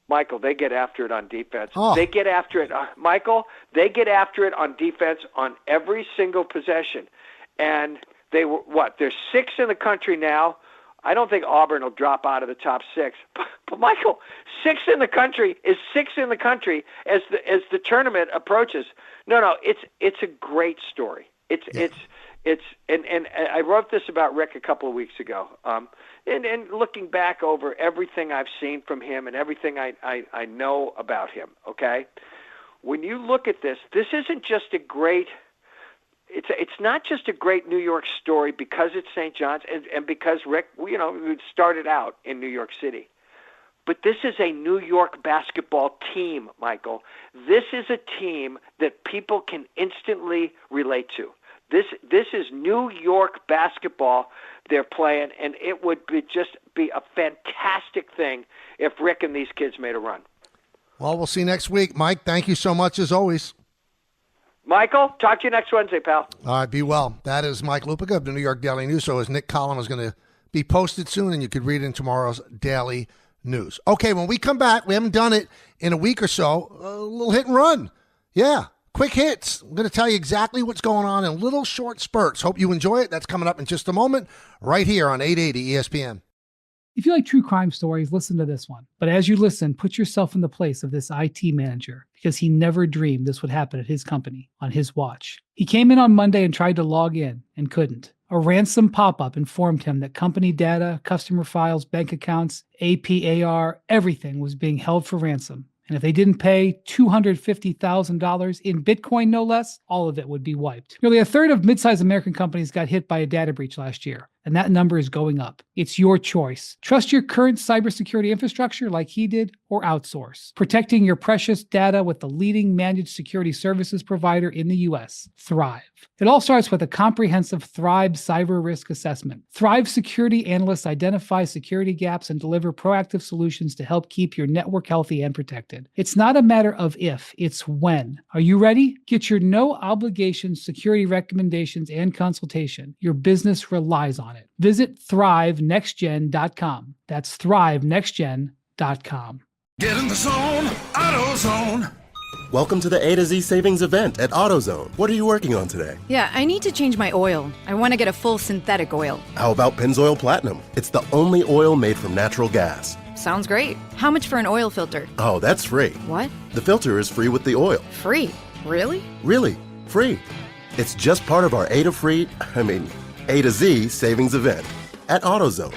Michael, they get after it on defense. They get after it, Michael. They get after it on defense on every single possession. And they were They're 6th in the country now. I don't think Auburn will drop out of the top 6. But Michael, 6th in the country is 6th in the country as the tournament approaches. No, it's a great story. It's and I wrote this about Rick a couple of weeks ago. And looking back over everything I've seen from him and everything I know about him, okay? When you look at this isn't just a great it's not just a great New York story because it's St. John's and because Rick, we started out in New York City. But this is a New York basketball team, Michael. This is a team that people can instantly relate to. This is New York basketball they're playing, and it would just be a fantastic thing if Rick and these kids made a run. Well, we'll see you next week. Mike, thank you so much as always. Michael, talk to you next Wednesday, pal. All right, be well. That is Mike Lupica of the New York Daily News. So his Nick column is going to be posted soon, and you could read it in tomorrow's Daily News. Okay, when we come back, we haven't done it in a week or so, a little hit and run. Yeah, quick hits. I'm going to tell you exactly what's going on in little short spurts. Hope you enjoy it. That's coming up in just a moment right here on 880 ESPN. If you like true crime stories, listen to this one. But as you listen, put yourself in the place of this IT manager because he never dreamed this would happen at his company on his watch. He came in on Monday and tried to log in and couldn't. A ransom pop-up informed him that company data, customer files, bank accounts, APAR, everything was being held for ransom. And if they didn't pay $250,000 in Bitcoin, no less, all of it would be wiped. Nearly a third of mid-sized American companies got hit by a data breach last year, and that number is going up. It's your choice. Trust your current cybersecurity infrastructure like he did, or outsource. Protecting your precious data with the leading managed security services provider in the U.S., Thrive. It all starts with a comprehensive Thrive cyber risk assessment. Thrive security analysts identify security gaps and deliver proactive solutions to help keep your network healthy and protected. It's not a matter of if, it's when. Are you ready? Get your no-obligation security recommendations and consultation. Your business relies on it. Visit ThriveNextGen.com. That's ThriveNextGen.com. Get in the zone, AutoZone. Welcome to the A to Z savings event at AutoZone. What are you working on today? Yeah, I need to change my oil. I want to get a full synthetic oil. How about Pennzoil Platinum? It's the only oil made from natural gas. Sounds great. How much for an oil filter? Oh, that's free. What? The filter is free with the oil. Free? Really? Really, free. It's just part of our A to Z savings event at AutoZone.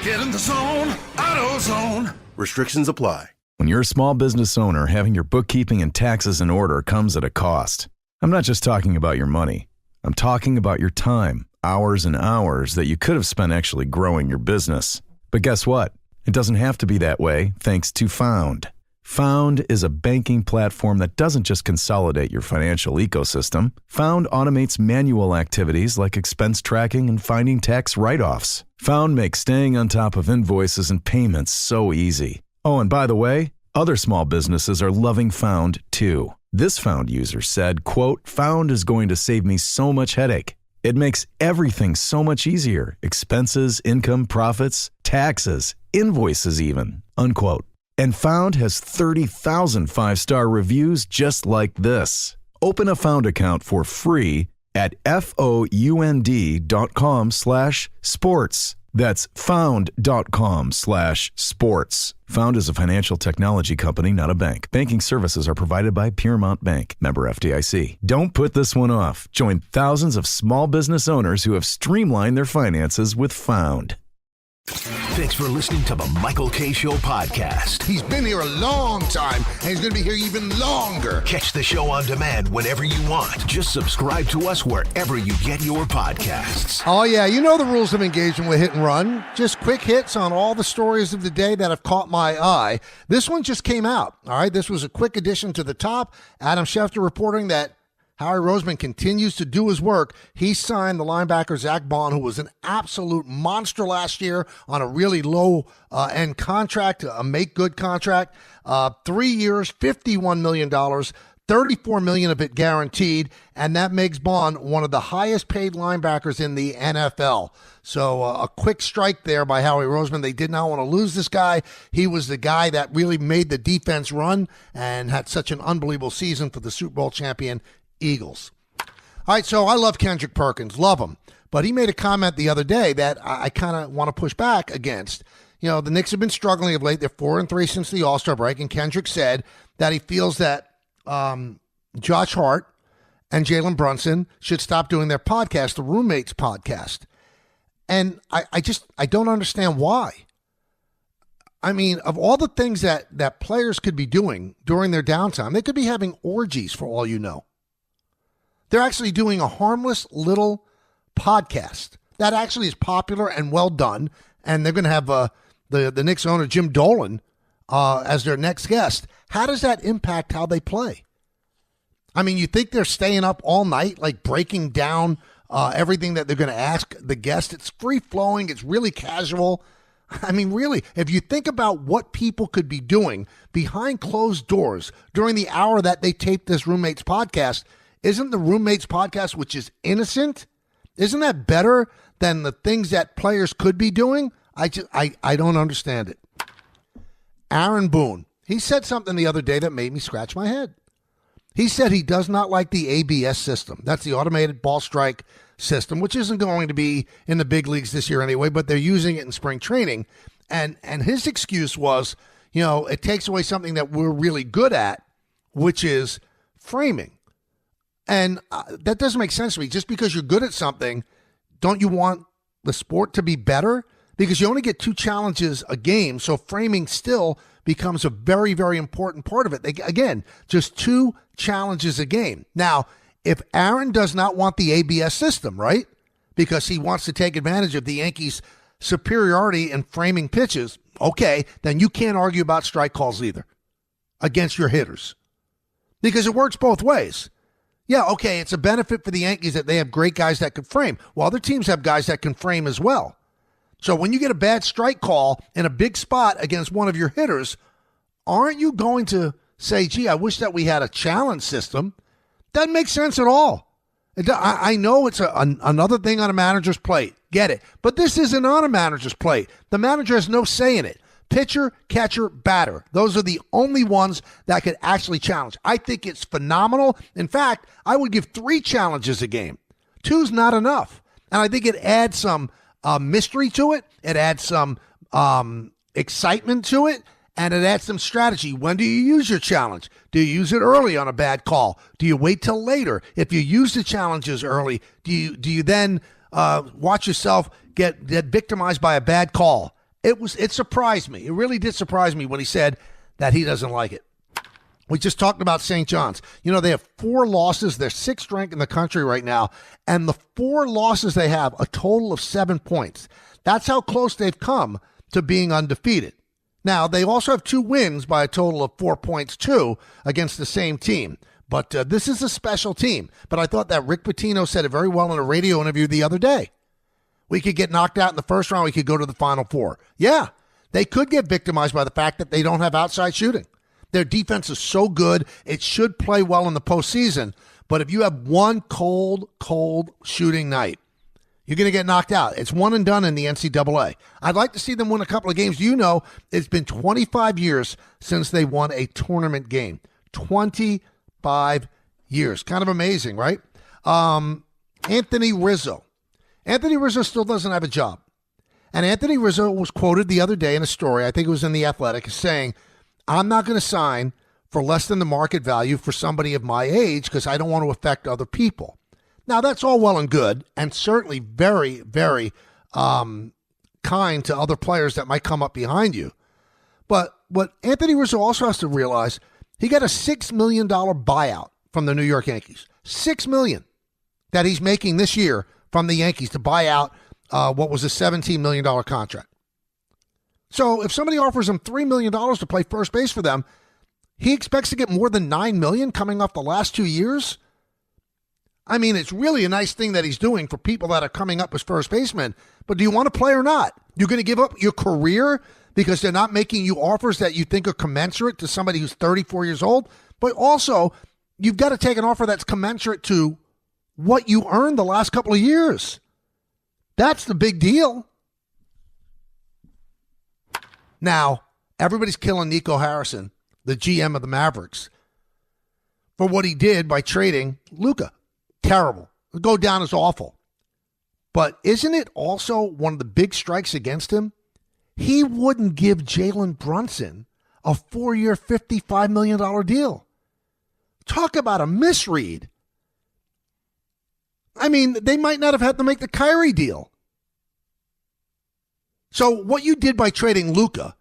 Get in the zone, AutoZone. Restrictions apply. When you're a small business owner, having your bookkeeping and taxes in order comes at a cost. I'm not just talking about your money. I'm talking about your time, hours and hours that you could have spent actually growing your business. But guess what? It doesn't have to be that way thanks to Found. Found is a banking platform that doesn't just consolidate your financial ecosystem. Found automates manual activities like expense tracking and finding tax write-offs. Found makes staying on top of invoices and payments so easy. Oh, and by the way, other small businesses are loving Found too. This Found user said, quote, "Found is going to save me so much headache. It makes everything so much easier. Expenses, income, profits, taxes, invoices even," unquote. And Found has 30,000 five-star reviews just like this. Open a Found account for free at found.com/sports. That's found.com/sports. Found is a financial technology company, not a bank. Banking services are provided by Piermont Bank, member FDIC. Don't put this one off. Join thousands of small business owners who have streamlined their finances with Found. Thanks for listening to the Michael K. Show podcast. He's been here a long time, and he's going to be here even longer. Catch the show on demand whenever you want. Just subscribe to us wherever you get your podcasts. Oh, yeah. You know the rules of engagement with Hit and Run. Just quick hits on all the stories of the day that have caught my eye. This one just came out. All right. This was a quick addition to the top. Adam Schefter reporting that Howie Roseman continues to do his work. He signed the linebacker Zach Bond, who was an absolute monster last year on a really low-end contract, a make-good contract. 3 years, $51 million, $34 million of it guaranteed, and that makes Bond one of the highest paid linebackers in the NFL. So a quick strike there by Howie Roseman. They did not want to lose this guy. He was the guy that really made the defense run and had such an unbelievable season for the Super Bowl champion Eagles. All right, so I love Kendrick Perkins, love him. But he made a comment the other day that I kind of want to push back against. You know, the Knicks have been struggling of late. They're 4-3 since the All-Star break, and Kendrick said that he feels that Josh Hart and Jalen Brunson should stop doing their podcast, the Roommates podcast. And I don't understand why. I mean, of all the things that players could be doing during their downtime, they could be having orgies for all you know. They're actually doing a harmless little podcast that actually is popular and well done, and they're going to have the Knicks owner Jim Dolan as their next guest. How does that impact how they play? I mean, you think they're staying up all night, like breaking down everything that they're going to ask the guest? It's free-flowing. It's really casual. I mean, really, if you think about what people could be doing behind closed doors during the hour that they tape this Roommates podcast, isn't the Roommates podcast, which is innocent, isn't that better than the things that players could be doing? I don't understand it. Aaron Boone, he said something the other day that made me scratch my head. He said he does not like the ABS system. That's the automated ball strike system, which isn't going to be in the big leagues this year anyway, but they're using it in spring training. And his excuse was, you know, it takes away something that we're really good at, which is framing. And that doesn't make sense to me. Just because you're good at something, don't you want the sport to be better? Because you only get 2 challenges a game, so framing still becomes a very, very important part of it. Again, just 2 challenges a game. Now, if Aaron does not want the ABS system, right, because he wants to take advantage of the Yankees' superiority in framing pitches, okay, then you can't argue about strike calls either against your hitters, because it works both ways. Yeah, okay, it's a benefit for the Yankees that they have great guys that can frame. Well, other teams have guys that can frame as well. So when you get a bad strike call in a big spot against one of your hitters, aren't you going to say, gee, I wish that we had a challenge system? Doesn't make sense at all. I know it's another thing on a manager's plate. Get it. But this isn't on a manager's plate. The manager has no say in it. Pitcher, catcher, batter. Those are the only ones that could actually challenge. I think it's phenomenal. In fact, I would give 3 challenges a game. 2's not enough. And I think it adds some mystery to it. It adds some excitement to it. And it adds some strategy. When do you use your challenge? Do you use it early on a bad call? Do you wait till later? If you use the challenges early, do you then watch yourself get victimized by a bad call? It surprised me. It really did surprise me when he said that he doesn't like it. We just talked about St. John's. You know, they have 4 losses. They're 6th ranked in the country right now. And the 4 losses they have, a total of 7 points. That's how close they've come to being undefeated. Now, they also have 2 wins by a total of 4 points, too, against the same team. But this is a special team. But I thought that Rick Pitino said it very well in a radio interview the other day. We could get knocked out in the first round. We could go to the Final Four. Yeah, they could get victimized by the fact that they don't have outside shooting. Their defense is so good, it should play well in the postseason. But if you have one cold shooting night, you're going to get knocked out. It's one and done in the NCAA. I'd like to see them win a couple of games. You know, it's been 25 years since they won a tournament game. 25 years. Kind of amazing, right? Anthony Rizzo. Anthony Rizzo still doesn't have a job. And Anthony Rizzo was quoted the other day in a story, I think it was in The Athletic, saying, I'm not going to sign for less than the market value for somebody of my age because I don't want to affect other people. Now, that's all well and good, and certainly very, very kind to other players that might come up behind you. But what Anthony Rizzo also has to realize, he got a $6 million buyout from the New York Yankees. $6 million that he's making this year from the Yankees to buy out what was a $17 million contract. So if somebody offers him $3 million to play first base for them, he expects to get more than $9 million coming off the last 2 years. I mean, it's really a nice thing that he's doing for people that are coming up as first basemen. But do you want to play or not? You're going to give up your career because they're not making you offers that you think are commensurate to somebody who's 34 years old? But also, you've got to take an offer that's commensurate to what you earned the last couple of years. That's the big deal. Now, everybody's killing Nico Harrison, the GM of the Mavericks, for what he did by trading Luka. Terrible. It'll go down as awful. But isn't it also one of the big strikes against him? He wouldn't give Jalen Brunson a 4-year, $55 million deal. Talk about a misread. I mean, they might not have had to make the Kyrie deal. So what you did by trading Luka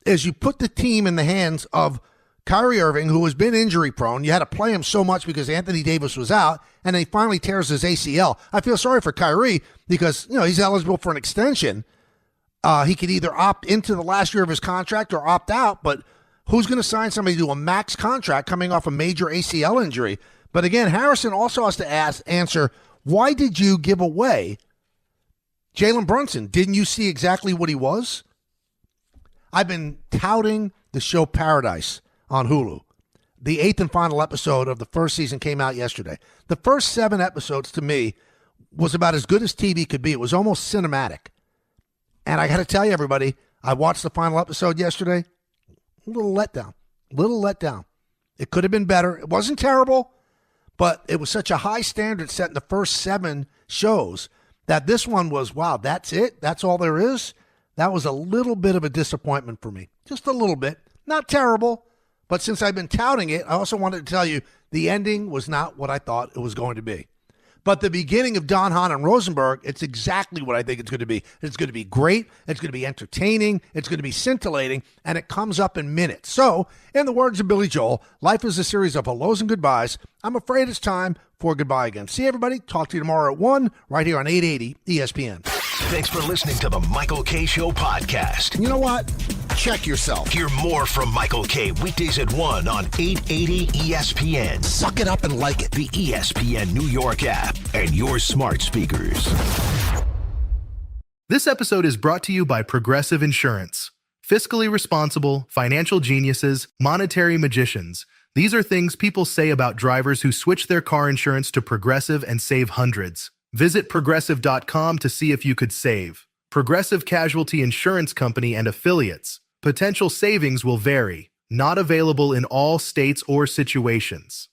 is you put the team in the hands of Kyrie Irving, who has been injury prone. You had to play him so much because Anthony Davis was out, and then he finally tears his ACL. I feel sorry for Kyrie because, he's eligible for an extension. He could either opt into the last year of his contract or opt out, but who's going to sign somebody to a max contract coming off a major ACL injury? But again, Harrison also has to answer, why did you give away Jalen Brunson? Didn't you see exactly what he was? I've been touting the show Paradise on Hulu. The 8th and final episode of the first season came out yesterday. The first 7 episodes, to me, was about as good as TV could be. It was almost cinematic. And I got to tell you, everybody, I watched the final episode yesterday. A little letdown. It could have been better. It wasn't terrible, but it was such a high standard set in the first 7 shows that this one was, wow, that's it? That's all there is? That was a little bit of a disappointment for me. Just a little bit. Not terrible, but since I've been touting it, I also wanted to tell you the ending was not what I thought it was going to be. But the beginning of Don Hahn and Rosenberg, it's exactly what I think it's going to be. It's going to be great. It's going to be entertaining. It's going to be scintillating, and it comes up in minutes. So, in the words of Billy Joel, life is a series of hellos and goodbyes. I'm afraid it's time for goodbye again. See everybody. Talk to you tomorrow at 1 right here on 880 ESPN. Thanks for listening to the Michael K. Show podcast. You know what? Check yourself. Hear more from Michael K. weekdays at 1 on 880 ESPN. Suck it up and like it. The ESPN New York app and your smart speakers. This episode is brought to you by Progressive Insurance. Fiscally responsible, financial geniuses, monetary magicians. These are things people say about drivers who switch their car insurance to Progressive and save hundreds. Visit Progressive.com to see if you could save. Progressive Casualty Insurance Company and Affiliates. Potential savings will vary. Not available in all states or situations.